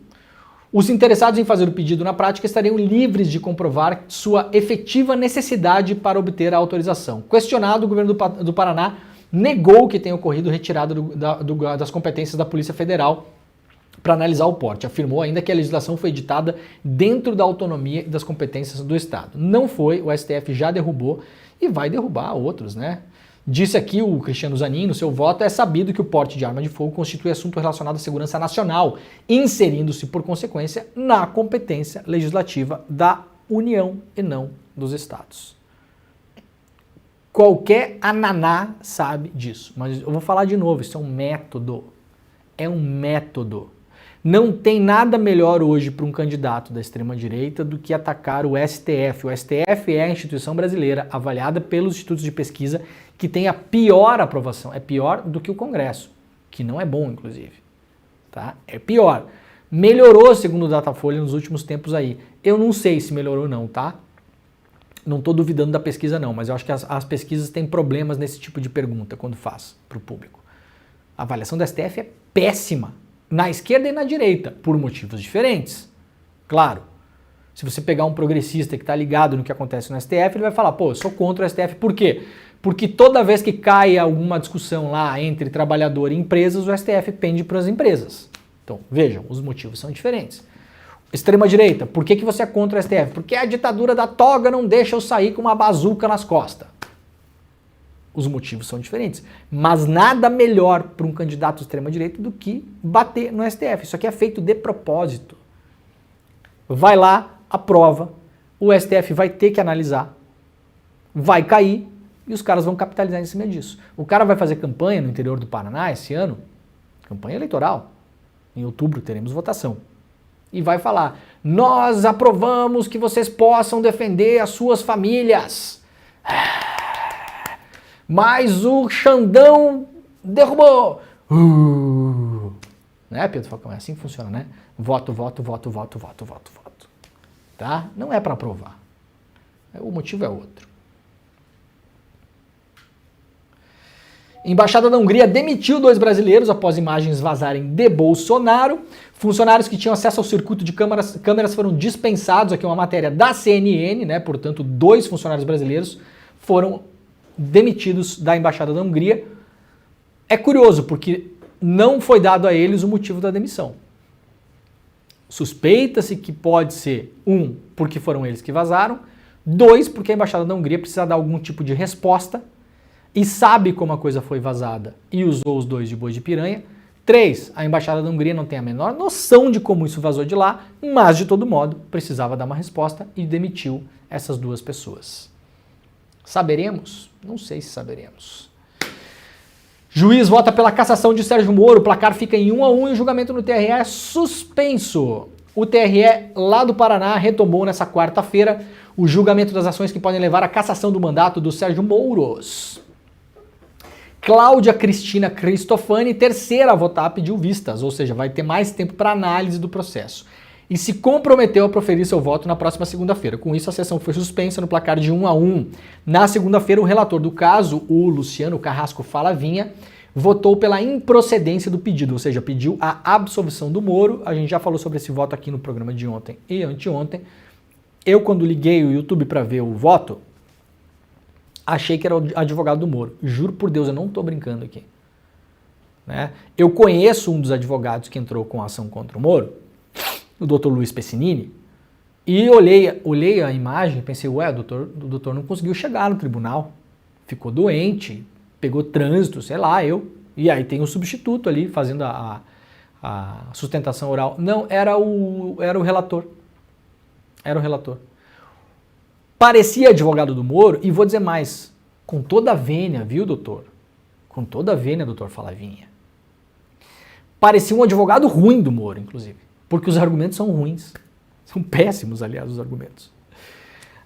Os interessados em fazer o pedido na prática estariam livres de comprovar sua efetiva necessidade para obter a autorização. Questionado, o governo do Paraná negou que tenha ocorrido retirada das competências da Polícia Federal para analisar o porte. Afirmou ainda que a legislação foi editada dentro da autonomia e das competências do Estado. Não foi, o STF já derrubou e vai derrubar outros, né? Disse aqui o Cristiano Zanin, no seu voto, é sabido que o porte de arma de fogo constitui assunto relacionado à segurança nacional, inserindo-se, por consequência, na competência legislativa da União e não dos Estados. Qualquer ananá sabe disso, mas eu vou falar de novo, isso é um método. É um método. Não tem nada melhor hoje para um candidato da extrema-direita do que atacar o STF. O STF é a instituição brasileira avaliada pelos institutos de pesquisa que tem a pior aprovação. É pior do que o Congresso, que não é bom, inclusive. Tá? É pior. Melhorou, segundo o Datafolha, nos últimos tempos aí. Eu não sei se melhorou ou não, tá? Não estou duvidando da pesquisa não, mas eu acho que as pesquisas têm problemas nesse tipo de pergunta quando faz para o público. A avaliação do STF é péssima. Na esquerda e na direita, por motivos diferentes. Claro, se você pegar um progressista que está ligado no que acontece no STF, ele vai falar, pô, eu sou contra o STF. Por quê? Porque toda vez que cai alguma discussão lá entre trabalhador e empresas, o STF pende para as empresas. Então, vejam, os motivos são diferentes. Extrema-direita, por que você é contra o STF? Porque a ditadura da toga não deixa eu sair com uma bazuca nas costas. Os motivos são diferentes, mas nada melhor para um candidato extrema-direita do que bater no STF. Isso aqui é feito de propósito. Vai lá, aprova, o STF vai ter que analisar, vai cair E os caras vão capitalizar em cima disso. O cara vai fazer campanha no interior do Paraná esse ano, campanha eleitoral. Em outubro teremos votação. E vai falar, nós aprovamos que vocês possam defender as suas famílias. Mas o Xandão derrubou. Né, Pedro Falcão? É assim que funciona, né? Voto, voto, voto, voto, voto, voto, voto. Tá? Não é para aprovar. O motivo é outro. Embaixada da Hungria demitiu 2 brasileiros após imagens vazarem de Bolsonaro. Funcionários que tinham acesso ao circuito de câmeras foram dispensados. Aqui é uma matéria da CNN, né? Portanto, 2 funcionários brasileiros foram demitidos da Embaixada da Hungria. É curioso, porque não foi dado a eles o motivo da demissão. Suspeita-se que pode ser, 1, porque foram eles que vazaram, 2, porque a Embaixada da Hungria precisa dar algum tipo de resposta e sabe como a coisa foi vazada e usou os 2 de boi de piranha. 3, a Embaixada da Hungria não tem a menor noção de como isso vazou de lá, mas de todo modo precisava dar uma resposta e demitiu essas 2 pessoas. Saberemos? Não sei se saberemos. Juiz vota pela cassação de Sérgio Moro, o placar fica em 1-1 e o julgamento no TRE é suspenso. O TRE lá do Paraná retomou nessa quarta-feira o julgamento das ações que podem levar à cassação do mandato do Sérgio Moro. Cláudia Cristina Cristofani, terceira a votar, pediu vistas, ou seja, vai ter mais tempo para análise do processo. E se comprometeu a proferir seu voto na próxima segunda-feira. Com isso, a sessão foi suspensa no placar de 1-1. Na segunda-feira, o relator do caso, o Luciano Carrasco Falavinha, votou pela improcedência do pedido, ou seja, pediu a absolvição do Moro. A gente já falou sobre esse voto aqui no programa de ontem e anteontem. Eu, quando liguei o YouTube para ver o voto, achei que era o advogado do Moro. Juro por Deus, eu não estou brincando aqui. Né? Eu conheço um dos advogados que entrou com a ação contra o Moro, o Dr. Luiz Pessinini, e olhei a imagem e pensei, ué, o doutor não conseguiu chegar no tribunal, ficou doente, pegou trânsito, sei lá, e aí tem um substituto ali fazendo a sustentação oral. Não, era o relator. Era o relator. Parecia advogado do Moro, e vou dizer mais, com toda a vênia, viu, doutor? Com toda a vênia, doutor Falavinha. Parecia um advogado ruim do Moro, inclusive, porque os argumentos são ruins. São péssimos, aliás, os argumentos.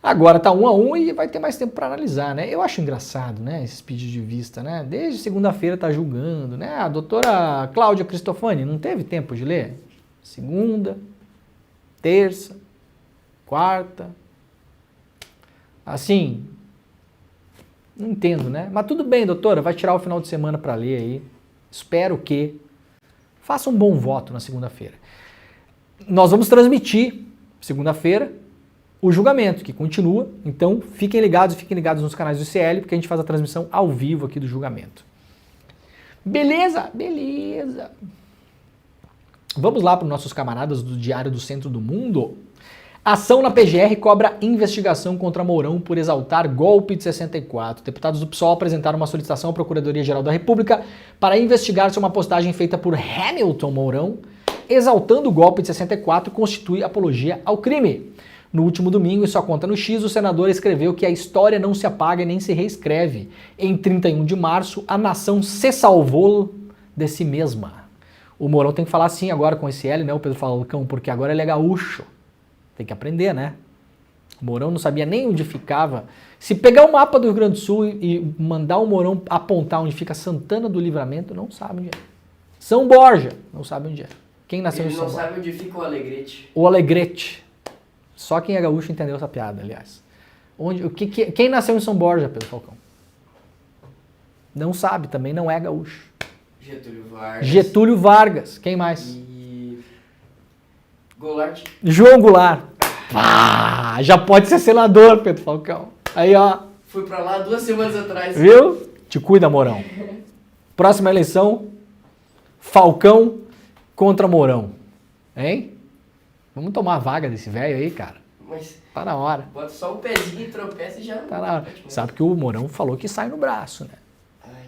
Agora tá 1-1 e vai ter mais tempo para analisar, né? Eu acho engraçado, né, esses pedidos de vista, né? Desde segunda-feira tá julgando, né? A doutora Cláudia Cristofani não teve tempo de ler? Segunda, terça, quarta. Assim, não entendo, né? Mas tudo bem, doutora, vai tirar o final de semana para ler aí. Espero que faça um bom voto na segunda-feira. Nós vamos transmitir, segunda-feira, o julgamento, que continua. Então, fiquem ligados nos canais do ICL, porque a gente faz a transmissão ao vivo aqui do julgamento. Beleza? Beleza. Vamos lá para os nossos camaradas do Diário do Centro do Mundo. Ação na PGR cobra investigação contra Mourão por exaltar golpe de 64. Deputados do PSOL apresentaram uma solicitação à Procuradoria-Geral da República para investigar se uma postagem feita por Hamilton Mourão, exaltando o golpe de 64, constitui apologia ao crime. No último domingo, em sua conta no X, o senador escreveu que a história não se apaga e nem se reescreve. Em 31 de março, a nação se salvou de si mesma. O Mourão tem que falar assim agora com esse L, né, o Pedro Falcão, porque agora ele é gaúcho. Tem que aprender, né? O Mourão não sabia nem onde ficava. Se pegar o mapa do Rio Grande do Sul e mandar o Mourão apontar onde fica Santana do Livramento, não sabe onde é. São Borja, não sabe onde é. Quem nasceu em São Borja? Ele não sabe onde fica o Alegrete. O Alegrete. Só quem é gaúcho entendeu essa piada, aliás. Quem nasceu em São Borja, Pedro Falcão? Não sabe, também não é gaúcho. Getúlio Vargas. Getúlio Vargas. Quem mais? E... Goulart. João Goulart. Ah, já pode ser senador, Pedro Falcão. Aí, ó. Fui pra lá 2 semanas atrás. Viu? Te cuida, Mourão. Próxima eleição, Falcão contra Mourão. Hein? Vamos tomar a vaga desse velho aí, cara. Mas Tá na hora. bota só um pezinho, tropeça e já... Tá na hora. Sabe que o Mourão falou que sai no braço, né?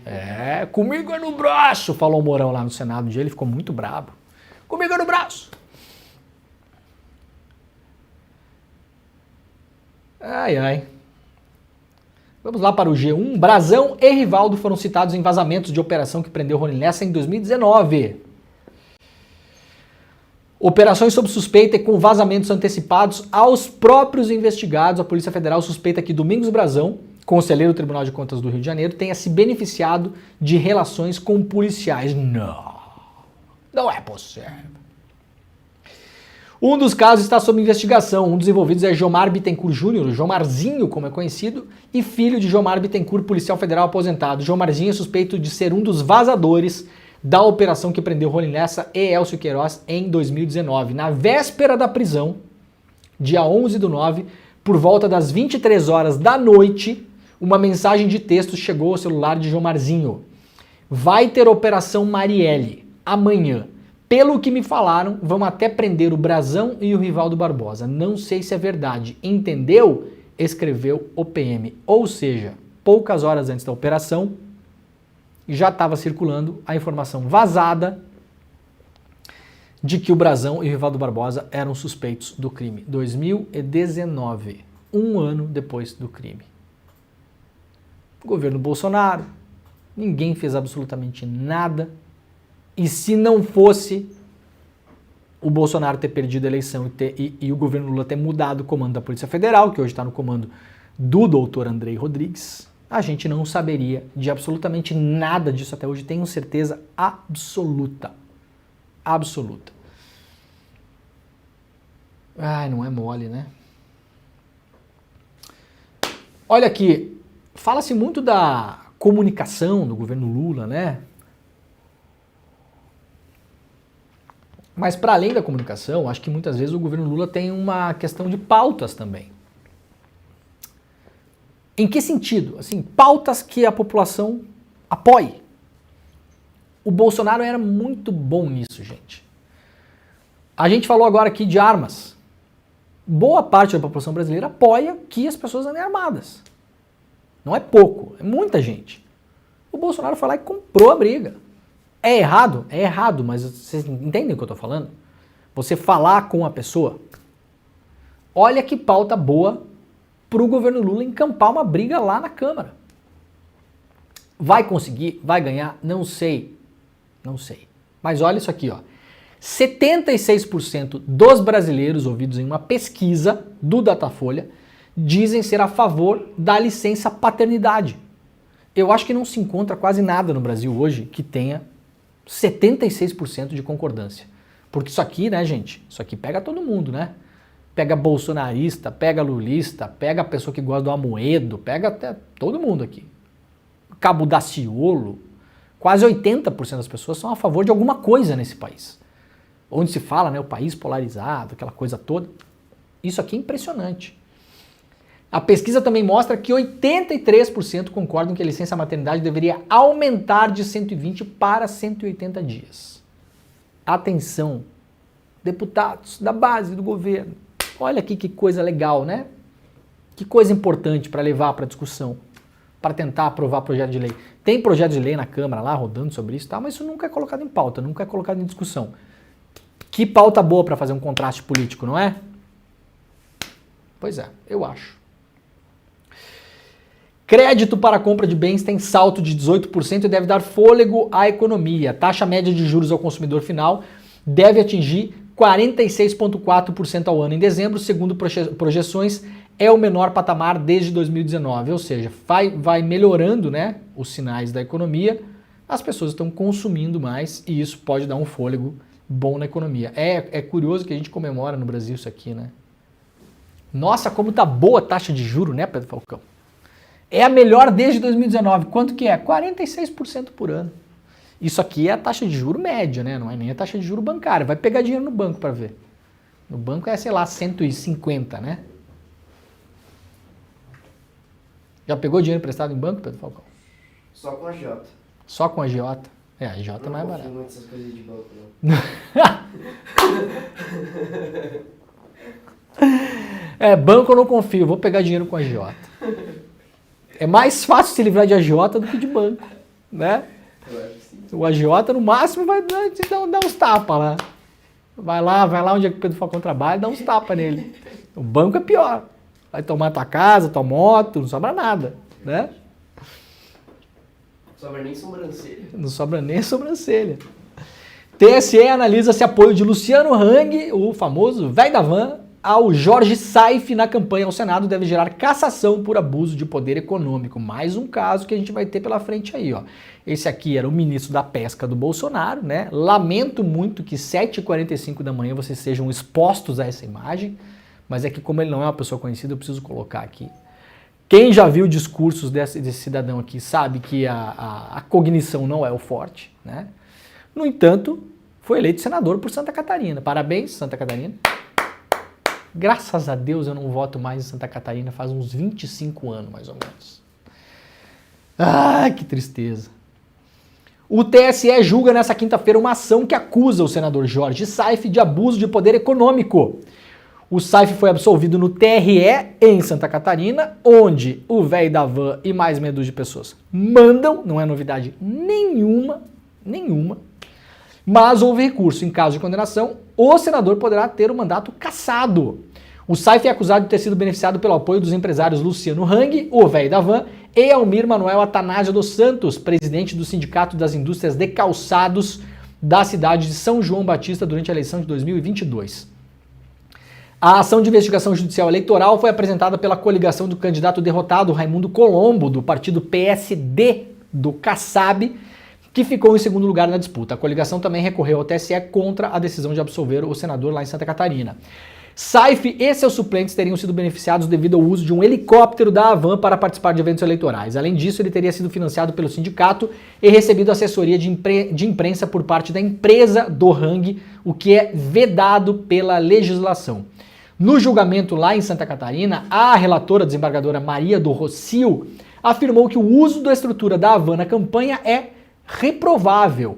Ai, Comigo é no braço, falou o Mourão lá no Senado um dia, ele ficou muito brabo. Comigo é no braço. Ai, ai. Vamos lá para o G1. Brazão e Rivaldo foram citados em vazamentos de operação que prendeu Rony Lessa em 2019. Operações sob suspeita e com vazamentos antecipados aos próprios investigados. A Polícia Federal suspeita que Domingos Brazão, conselheiro do Tribunal de Contas do Rio de Janeiro, tenha se beneficiado de relações com policiais. Não é possível. Um dos casos está sob investigação. Um dos envolvidos é Jomar Bittencourt Júnior, Jomarzinho, como é conhecido, e filho de Jomar Bittencourt, policial federal aposentado. Jomarzinho é suspeito de ser um dos vazadores da operação que prendeu Rony Lessa e Elcio Queiroz em 2019. Na véspera da prisão, dia 11/9, por volta das 23 horas da noite, uma mensagem de texto chegou ao celular de Jomarzinho. Vai ter Operação Marielle amanhã. Pelo que me falaram, vão até prender o Brazão e o Rivaldo Barbosa. Não sei se é verdade. Entendeu? Escreveu o PM. Ou seja, poucas horas antes da operação, já estava circulando a informação vazada de que o Brazão e o Rivaldo Barbosa eram suspeitos do crime. 2019, um ano depois do crime. Governo Bolsonaro, ninguém fez absolutamente nada. E se não fosse o Bolsonaro ter perdido a eleição e o governo Lula ter mudado o comando da Polícia Federal, que hoje está no comando do doutor Andrei Rodrigues, a gente não saberia de absolutamente nada disso até hoje. Tenho certeza absoluta. Absoluta. Ai, não é mole, né? Olha aqui, fala-se muito da comunicação do governo Lula, né? Mas para além da comunicação, acho que muitas vezes o governo Lula tem uma questão de pautas também. Em que sentido? Assim, pautas que a população apoie. O Bolsonaro era muito bom nisso, gente. A gente falou agora aqui de armas. Boa parte da população brasileira apoia que as pessoas andem armadas. Não é pouco, é muita gente. O Bolsonaro foi lá e comprou a briga. É errado? É errado, mas vocês entendem o que eu estou falando? Você falar com a pessoa. Olha que pauta boa para o governo Lula encampar uma briga lá na Câmara. Vai conseguir? Vai ganhar? Não sei. Não sei. Mas olha isso aqui, ó. 76% dos brasileiros ouvidos em uma pesquisa do Datafolha dizem ser a favor da licença paternidade. Eu acho que não se encontra quase nada no Brasil hoje que tenha 76% de concordância. Porque isso aqui, né, gente? Isso aqui pega todo mundo, né? Pega bolsonarista, pega lulista, pega a pessoa que gosta do Amoedo, pega até todo mundo aqui. Cabo Daciolo. Quase 80% das pessoas são a favor de alguma coisa nesse país. Onde se fala, né, o país polarizado, aquela coisa toda. Isso aqui é impressionante. A pesquisa também mostra que 83% concordam que a licença maternidade deveria aumentar de 120 para 180 dias. Atenção, deputados da base do governo. Olha aqui que coisa legal, né? Que coisa importante para levar para discussão, para tentar aprovar projeto de lei. Tem projeto de lei na Câmara lá rodando sobre isso, tá? Mas isso nunca é colocado em pauta, nunca é colocado em discussão. Que pauta boa para fazer um contraste político, não é? Pois é, eu acho. Crédito para compra de bens tem salto de 18% e deve dar fôlego à economia. A taxa média de juros ao consumidor final deve atingir 46,4% ao ano em dezembro, segundo projeções, é o menor patamar desde 2019. Ou seja, vai melhorando, né, os sinais da economia, as pessoas estão consumindo mais e isso pode dar um fôlego bom na economia. É curioso que a gente comemora no Brasil isso aqui, né? Nossa, como tá boa a taxa de juros, né, Pedro Falcão? É a melhor desde 2019. Quanto que é? 46% por ano. Isso aqui é a taxa de juro média, né? Não é nem a taxa de juro bancária. Vai pegar dinheiro no banco para ver. No banco é, sei lá, 150, né? Já pegou dinheiro emprestado em banco, Pedro Falcão? Só com a agiota. Só com a agiota? É, a agiota é mais barata. Não confio muito nessas coisas de banco, não. Banco eu não confio. Vou pegar dinheiro com a agiota. É mais fácil se livrar de agiota do que de banco, né? Eu acho que sim. O agiota, no máximo, vai dar uns tapas lá. Vai lá onde é que o Pedro Falcão trabalha, dá uns tapas nele. O banco é pior. Vai tomar tua casa, tua moto, não sobra nada. né? Não sobra nem sobrancelha. Não sobra nem sobrancelha. TSE analisa se apoio de Luciano Hang, o famoso véi da van, ao Jorge Saif na campanha ao Senado deve gerar cassação por abuso de poder econômico. Mais um caso que a gente vai ter pela frente aí, ó. Esse aqui era o ministro da Pesca do Bolsonaro, né? Lamento muito que 7h45 da manhã vocês sejam expostos a essa imagem, mas é que como ele não é uma pessoa conhecida, eu preciso colocar aqui. Quem já viu discursos desse cidadão aqui sabe que a cognição não é o forte, né? No entanto, foi eleito senador por Santa Catarina. Parabéns, Santa Catarina. Graças a Deus eu não voto mais em Santa Catarina faz uns 25 anos, mais ou menos. Ai, que tristeza. O TSE julga nessa quinta-feira uma ação que acusa o senador Jorge Saif de abuso de poder econômico. O Saif foi absolvido no TRE em Santa Catarina, onde o véi da van e mais meia dúzia de pessoas mandam, não é novidade nenhuma, mas houve recurso. Em caso de condenação, o senador poderá ter o mandato cassado. O Saif é acusado de ter sido beneficiado pelo apoio dos empresários Luciano Hang, o véi da van, e Almir Manuel Atanásio dos Santos, presidente do Sindicato das Indústrias de Calçados da cidade de São João Batista durante a eleição de 2022. A ação de investigação judicial eleitoral foi apresentada pela coligação do candidato derrotado Raimundo Colombo, do partido PSD do Kassab, que ficou em segundo lugar na disputa. A coligação também recorreu ao TSE contra a decisão de absolver o senador lá em Santa Catarina. Saif e seus suplentes teriam sido beneficiados devido ao uso de um helicóptero da Havan para participar de eventos eleitorais. Além disso, ele teria sido financiado pelo sindicato e recebido assessoria de imprensa por parte da empresa do Hang, o que é vedado pela legislação. No julgamento lá em Santa Catarina, a relatora desembargadora Maria do Rocio afirmou que o uso da estrutura da Havan na campanha é reprovável,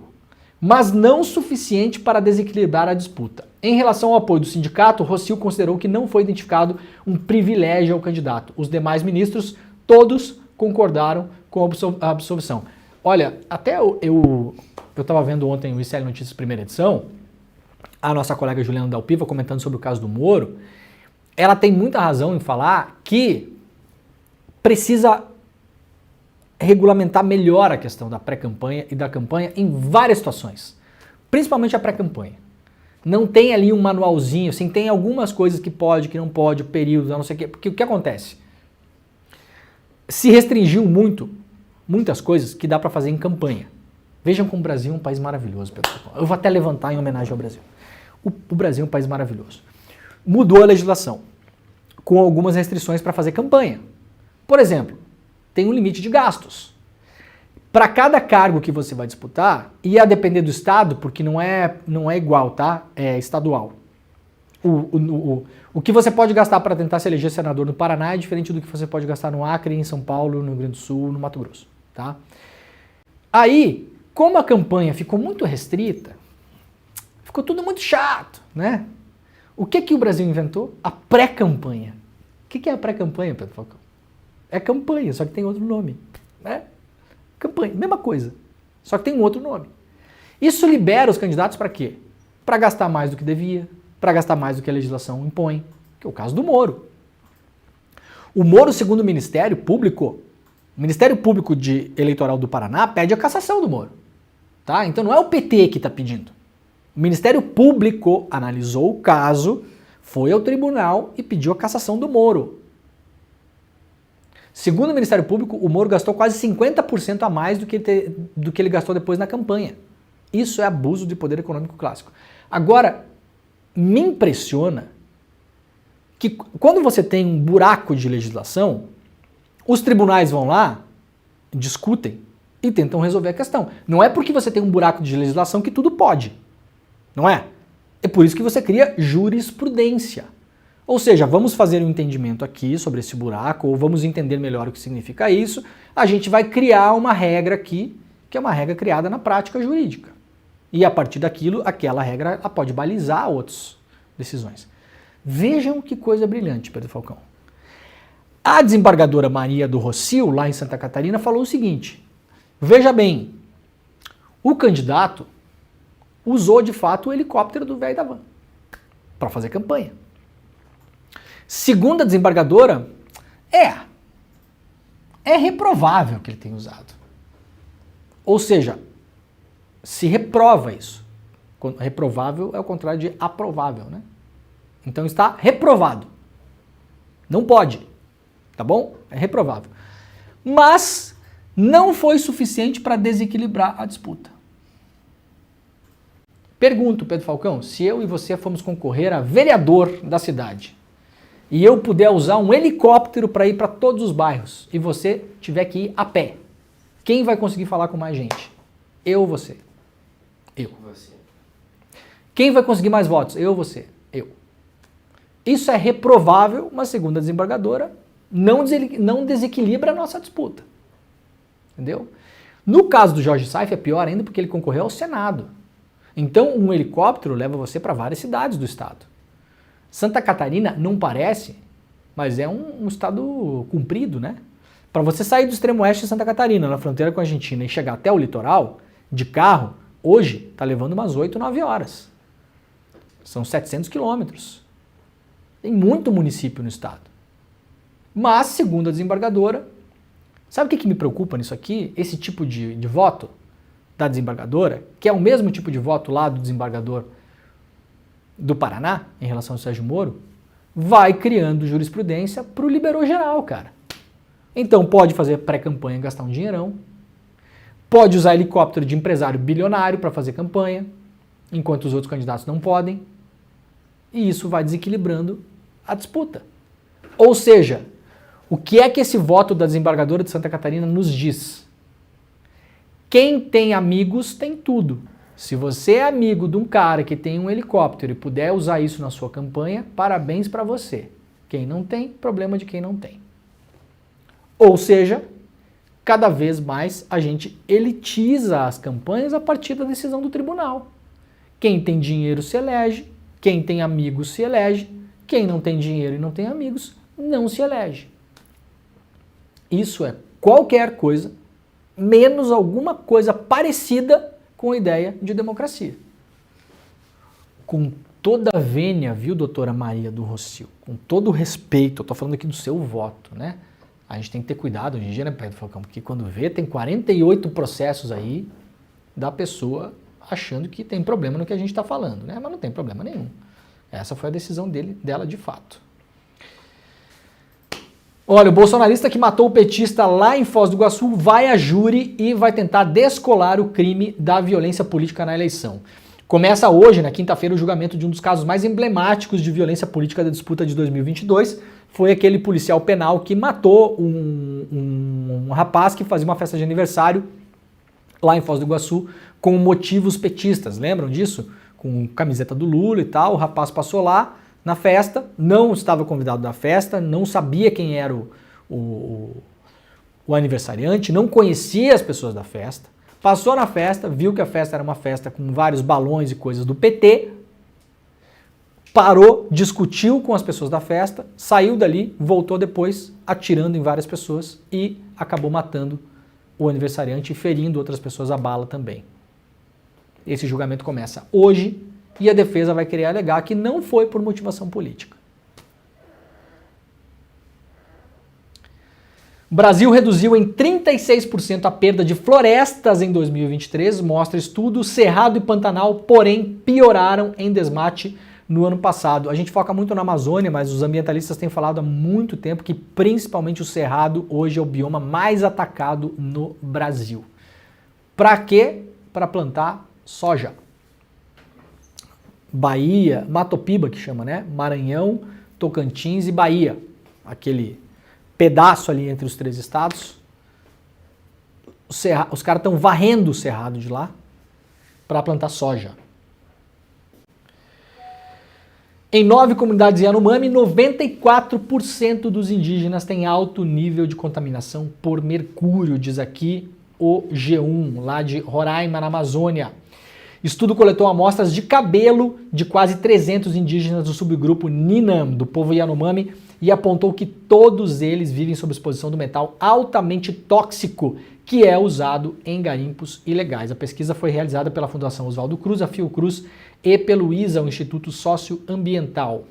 mas não suficiente para desequilibrar a disputa. Em relação ao apoio do sindicato, Rocio considerou que não foi identificado um privilégio ao candidato. Os demais ministros, todos concordaram com a absolvição. Olha, até eu estava vendo ontem o ICL Notícias primeira edição, a nossa colega Juliana Dalpiva comentando sobre o caso do Moro, ela tem muita razão em falar que precisa regulamentar melhor a questão da pré-campanha e da campanha em várias situações, principalmente a pré-campanha. Não tem ali um manualzinho, assim, tem algumas coisas que pode, que não pode, o período, não sei o quê, porque o que acontece? Se restringiu muitas coisas que dá para fazer em campanha. Vejam como o Brasil é um país maravilhoso, pessoal. Eu vou até levantar em homenagem ao Brasil. O Brasil é um país maravilhoso. Mudou a legislação, com algumas restrições para fazer campanha. Por exemplo, tem um limite de gastos. Para cada cargo que você vai disputar, e a depender do estado, porque não é igual, tá? É estadual. O que você pode gastar para tentar se eleger senador no Paraná é diferente do que você pode gastar no Acre, em São Paulo, no Rio Grande do Sul, no Mato Grosso, tá? Aí, como a campanha ficou muito restrita, ficou tudo muito chato, né? O que o Brasil inventou? A pré-campanha. O que é a pré-campanha, Pedro Falcão? É campanha, só que tem outro nome, né? Campanha, mesma coisa, só que tem um outro nome. Isso libera os candidatos para quê? Para gastar mais do que devia, para gastar mais do que a legislação impõe, que é o caso do Moro. O Moro, segundo o Ministério Público Eleitoral do Paraná pede a cassação do Moro. Tá? Então não é o PT que está pedindo. O Ministério Público analisou o caso, foi ao tribunal e pediu a cassação do Moro. Segundo o Ministério Público, o Moro gastou quase 50% a mais do que ele gastou depois na campanha. Isso é abuso de poder econômico clássico. Agora, me impressiona que quando você tem um buraco de legislação, os tribunais vão lá, discutem e tentam resolver a questão. Não é porque você tem um buraco de legislação que tudo pode. Não é? É por isso que você cria jurisprudência. Ou seja, vamos fazer um entendimento aqui sobre esse buraco, ou vamos entender melhor o que significa isso, a gente vai criar uma regra aqui, que é uma regra criada na prática jurídica. E a partir daquilo, aquela regra ela pode balizar outras decisões. Vejam que coisa brilhante, Pedro Falcão. A desembargadora Maria do Rocio, lá em Santa Catarina, falou o seguinte: veja bem, o candidato usou de fato o helicóptero do véio da van para fazer campanha. Segundo a desembargadora, é reprovável que ele tenha usado. Ou seja, se reprova isso. Reprovável é o contrário de aprovável, né? Então está reprovado. Não pode, tá bom? É reprovável. Mas não foi suficiente para desequilibrar a disputa. Pergunto, Pedro Falcão, se eu e você fomos concorrer a vereador da cidade e eu puder usar um helicóptero para ir para todos os bairros e você tiver que ir a pé, quem vai conseguir falar com mais gente? Eu ou você? Eu. Você. Quem vai conseguir mais votos? Eu ou você? Eu. Isso é reprovável, mas segundo a desembargadora, não desequilibra a nossa disputa. Entendeu? No caso do Jorge Saif é pior ainda porque ele concorreu ao Senado. Então um helicóptero leva você para várias cidades do estado. Santa Catarina não parece, mas é um estado comprido, né? Para você sair do extremo oeste de Santa Catarina, na fronteira com a Argentina, e chegar até o litoral, de carro, hoje está levando umas 8, 9 horas. São 700 quilômetros. Tem muito município no estado. Mas, segundo a desembargadora, sabe o que me preocupa nisso aqui? Esse tipo de voto da desembargadora, que é o mesmo tipo de voto lá do desembargador do Paraná, em relação ao Sérgio Moro, vai criando jurisprudência para o liberou geral, cara. Então pode fazer pré-campanha e gastar um dinheirão, pode usar helicóptero de empresário bilionário para fazer campanha, enquanto os outros candidatos não podem, e isso vai desequilibrando a disputa. Ou seja, o que é que esse voto da desembargadora de Santa Catarina nos diz? Quem tem amigos tem tudo. Se você é amigo de um cara que tem um helicóptero e puder usar isso na sua campanha, parabéns para você. Quem não tem, problema de quem não tem. Ou seja, cada vez mais a gente elitiza as campanhas a partir da decisão do tribunal. Quem tem dinheiro se elege, quem tem amigos se elege, quem não tem dinheiro e não tem amigos não se elege. Isso é qualquer coisa, menos alguma coisa parecida com a ideia de democracia. Com toda a vênia, viu, doutora Maria do Rocio? Com todo o respeito, eu estou falando aqui do seu voto, né? A gente tem que ter cuidado hoje em dia, né, Pedro Falcão? Porque quando vê, tem 48 processos aí da pessoa achando que tem problema no que a gente está falando, né? Mas não tem problema nenhum. Essa foi a decisão dela de fato. Olha, o bolsonarista que matou o petista lá em Foz do Iguaçu vai a júri e vai tentar descolar o crime da violência política na eleição. Começa hoje, na quinta-feira, o julgamento de um dos casos mais emblemáticos de violência política da disputa de 2022. Foi aquele policial penal que matou um rapaz que fazia uma festa de aniversário lá em Foz do Iguaçu com motivos petistas. Lembram disso? Com camiseta do Lula e tal. O rapaz passou lá na festa, não estava convidado da festa, não sabia quem era o aniversariante, não conhecia as pessoas da festa. Passou na festa, viu que a festa era uma festa com vários balões e coisas do PT, parou, discutiu com as pessoas da festa, saiu dali, voltou depois atirando em várias pessoas e acabou matando o aniversariante e ferindo outras pessoas a bala também. Esse julgamento começa hoje e a defesa vai querer alegar que não foi por motivação política. O Brasil reduziu em 36% a perda de florestas em 2023, mostra estudo. Cerrado e Pantanal, porém, pioraram em desmate no ano passado. A gente foca muito na Amazônia, mas os ambientalistas têm falado há muito tempo que principalmente o Cerrado hoje é o bioma mais atacado no Brasil. Para quê? Para plantar soja. Bahia, Mato Piba que chama, né? Maranhão, Tocantins e Bahia. Aquele pedaço ali entre os três estados. Os caras estão varrendo o cerrado de lá para plantar soja. Em 9 comunidades Yanomami, 94% dos indígenas têm alto nível de contaminação por mercúrio, diz aqui o G1, lá de Roraima, na Amazônia. Estudo coletou amostras de cabelo de quase 300 indígenas do subgrupo Ninam, do povo Yanomami, e apontou que todos eles vivem sob exposição do metal altamente tóxico, que é usado em garimpos ilegais. A pesquisa foi realizada pela Fundação Oswaldo Cruz, a Fiocruz, e pelo ISA, o Instituto Socioambiental.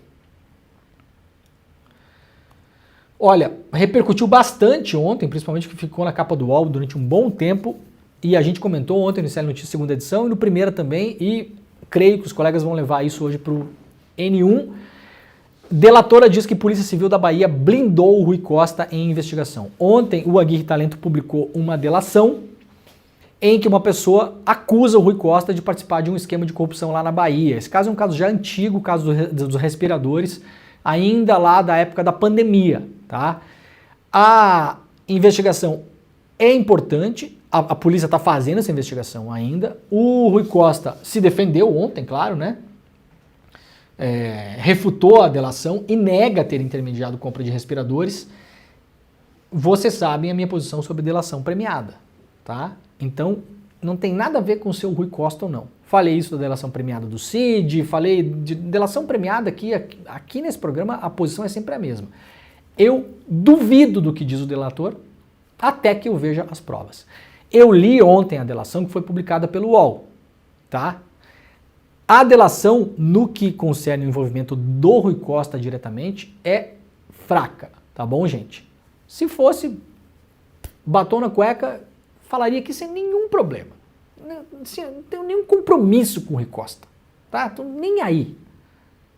Olha, repercutiu bastante ontem, principalmente que ficou na capa do UOL durante um bom tempo, e a gente comentou ontem no ICL Notícias segunda edição e no primeira também, e creio que os colegas vão levar isso hoje para o N1. Delatora diz que Polícia Civil da Bahia blindou o Rui Costa em investigação. Ontem o Aguirre Talento publicou uma delação em que uma pessoa acusa o Rui Costa de participar de um esquema de corrupção lá na Bahia. Esse caso é um caso já antigo, o caso dos respiradores, ainda lá da época da pandemia, tá? A investigação é importante, a polícia está fazendo essa investigação ainda. O Rui Costa se defendeu ontem, claro, né? Refutou a delação e nega ter intermediado compra de respiradores. Vocês sabem a minha posição sobre delação premiada, tá? Então, não tem nada a ver com o seu Rui Costa ou não. Falei isso da delação premiada do Cid, falei de delação premiada aqui nesse programa, a posição é sempre a mesma. Eu duvido do que diz o delator até que eu veja as provas. Eu li ontem a delação que foi publicada pelo UOL, tá? A delação, no que concerne o envolvimento do Rui Costa diretamente, é fraca, tá bom, gente? Se fosse batom na cueca, falaria aqui sem nenhum problema. Não tenho nenhum compromisso com o Rui Costa, tá? Tô nem aí.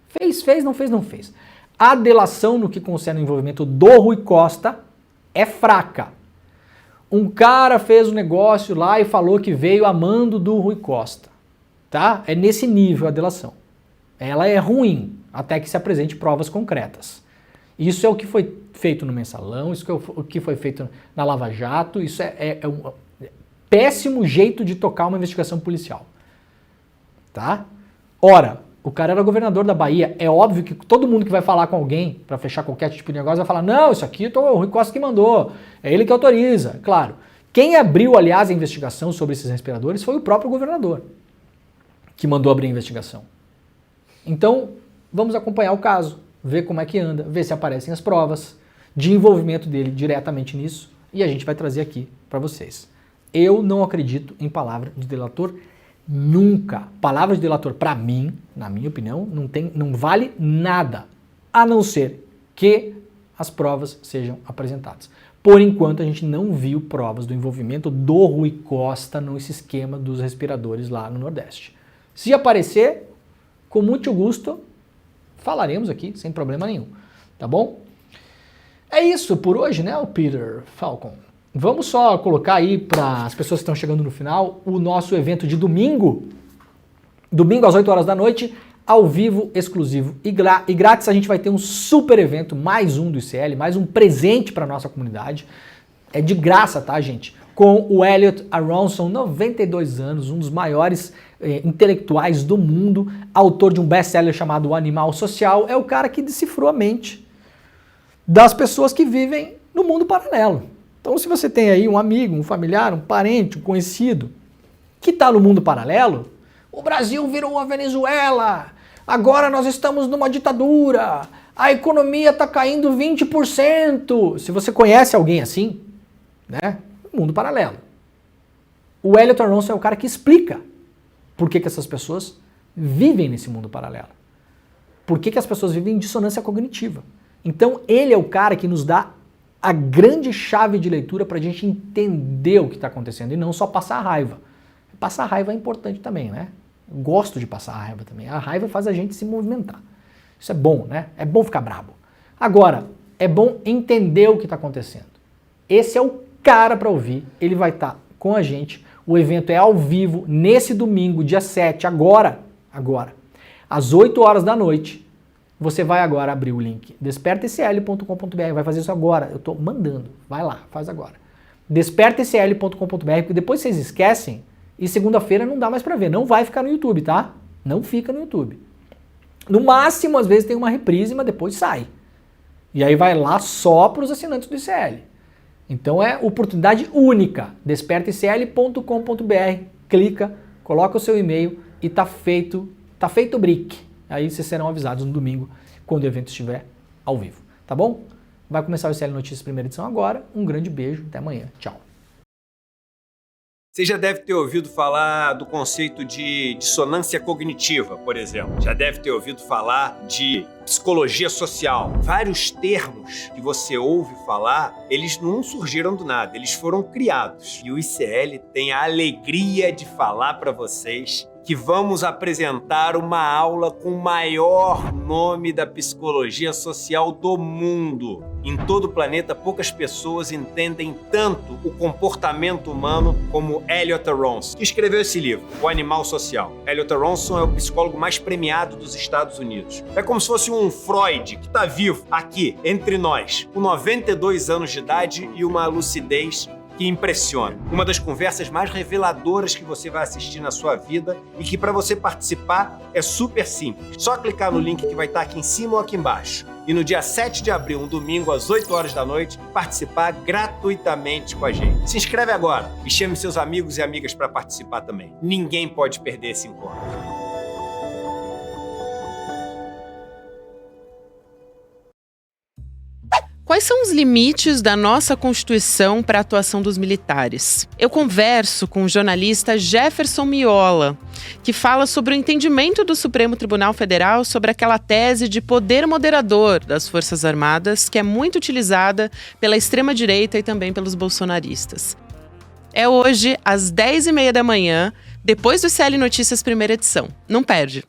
Fez, não fez, não fez. A delação, no que concerne o envolvimento do Rui Costa, é fraca. Um cara fez um negócio lá e falou que veio a mando do Rui Costa. Tá? É nesse nível a delação. Ela é ruim, até que se apresente provas concretas. Isso é o que foi feito no Mensalão, isso é o que foi feito na Lava Jato, isso é um péssimo jeito de tocar uma investigação policial. Tá? Ora, o cara era governador da Bahia, é óbvio que todo mundo que vai falar com alguém para fechar qualquer tipo de negócio vai falar, não, isso aqui o Rui Costa que mandou, é ele que autoriza. Claro, quem abriu, aliás, a investigação sobre esses respiradores foi o próprio governador, que mandou abrir a investigação. Então, vamos acompanhar o caso, ver como é que anda, ver se aparecem as provas de envolvimento dele diretamente nisso, e a gente vai trazer aqui para vocês. Eu não acredito em palavra de delator nunca. Palavra de delator, para mim, na minha opinião, não vale nada, a não ser que as provas sejam apresentadas. Por enquanto, a gente não viu provas do envolvimento do Rui Costa nesse esquema dos respiradores lá no Nordeste. Se aparecer, com muito gosto, falaremos aqui, sem problema nenhum, tá bom? É isso por hoje, né, o Peter Falcon? Vamos só colocar aí para as pessoas que estão chegando no final, o nosso evento de domingo. Domingo às 8 horas da noite, ao vivo, exclusivo e grátis. A gente vai ter um super evento, mais um do ICL, mais um presente para a nossa comunidade. É de graça, tá, gente? Com o Elliot Aronson, 92 anos, um dos maiores intelectuais do mundo, autor de um best-seller chamado O Animal Social. É o cara que decifrou a mente das pessoas que vivem no mundo paralelo. Então, se você tem aí um amigo, um familiar, um parente, um conhecido que está no mundo paralelo, o Brasil virou uma Venezuela, agora nós estamos numa ditadura, a economia está caindo 20%. Se você conhece alguém assim, né, mundo paralelo. O Elliot Aronson é o cara que explica por que essas pessoas vivem nesse mundo paralelo. Por que as pessoas vivem em dissonância cognitiva. Então, ele é o cara que nos dá a grande chave de leitura para a gente entender o que está acontecendo e não só passar raiva. Passar raiva é importante também, né? Eu gosto de passar raiva também. A raiva faz a gente se movimentar. Isso é bom, né? É bom ficar brabo. Agora, é bom entender o que está acontecendo. Esse é o cara para ouvir. Ele vai estar com a gente. O evento é ao vivo, nesse domingo, dia 7, agora, às 8 horas da noite. Você vai agora abrir o link despertacl.com.br, vai fazer isso agora, eu estou mandando, vai lá, faz agora. Despertacl.com.br, porque depois vocês esquecem e segunda-feira não dá mais para ver, não vai ficar no YouTube, tá? Não fica no YouTube. No máximo, às vezes tem uma reprise, mas depois sai. E aí vai lá só para os assinantes do ICL. Então é oportunidade única, despertacl.com.br, clica, coloca o seu e-mail e tá feito o brick. Aí vocês serão avisados no domingo, quando o evento estiver ao vivo, tá bom? Vai começar o ICL Notícias primeira edição agora. Um grande beijo, até amanhã. Tchau. Você já deve ter ouvido falar do conceito de dissonância cognitiva, por exemplo. Já deve ter ouvido falar de psicologia social. Vários termos que você ouve falar, eles não surgiram do nada, eles foram criados. E o ICL tem a alegria de falar para vocês que vamos apresentar uma aula com o maior nome da psicologia social do mundo. Em todo o planeta, poucas pessoas entendem tanto o comportamento humano como Elliot Aronson, que escreveu esse livro, O Animal Social. Elliot Aronson é o psicólogo mais premiado dos Estados Unidos. É como se fosse um Freud que está vivo aqui, entre nós, com 92 anos de idade e uma lucidez que impressiona. Uma das conversas mais reveladoras que você vai assistir na sua vida e que para você participar é super simples. Só clicar no link que vai estar aqui em cima ou aqui embaixo. E no dia 7 de abril, um domingo, às 8 horas da noite, participar gratuitamente com a gente. Se inscreve agora e chame seus amigos e amigas para participar também. Ninguém pode perder esse encontro. Quais são os limites da nossa Constituição para a atuação dos militares? Eu converso com o jornalista Jefferson Miola, que fala sobre o entendimento do Supremo Tribunal Federal sobre aquela tese de poder moderador das Forças Armadas, que é muito utilizada pela extrema-direita e também pelos bolsonaristas. É hoje, às 10h30 da manhã, depois do ICL Notícias, primeira edição. Não perde!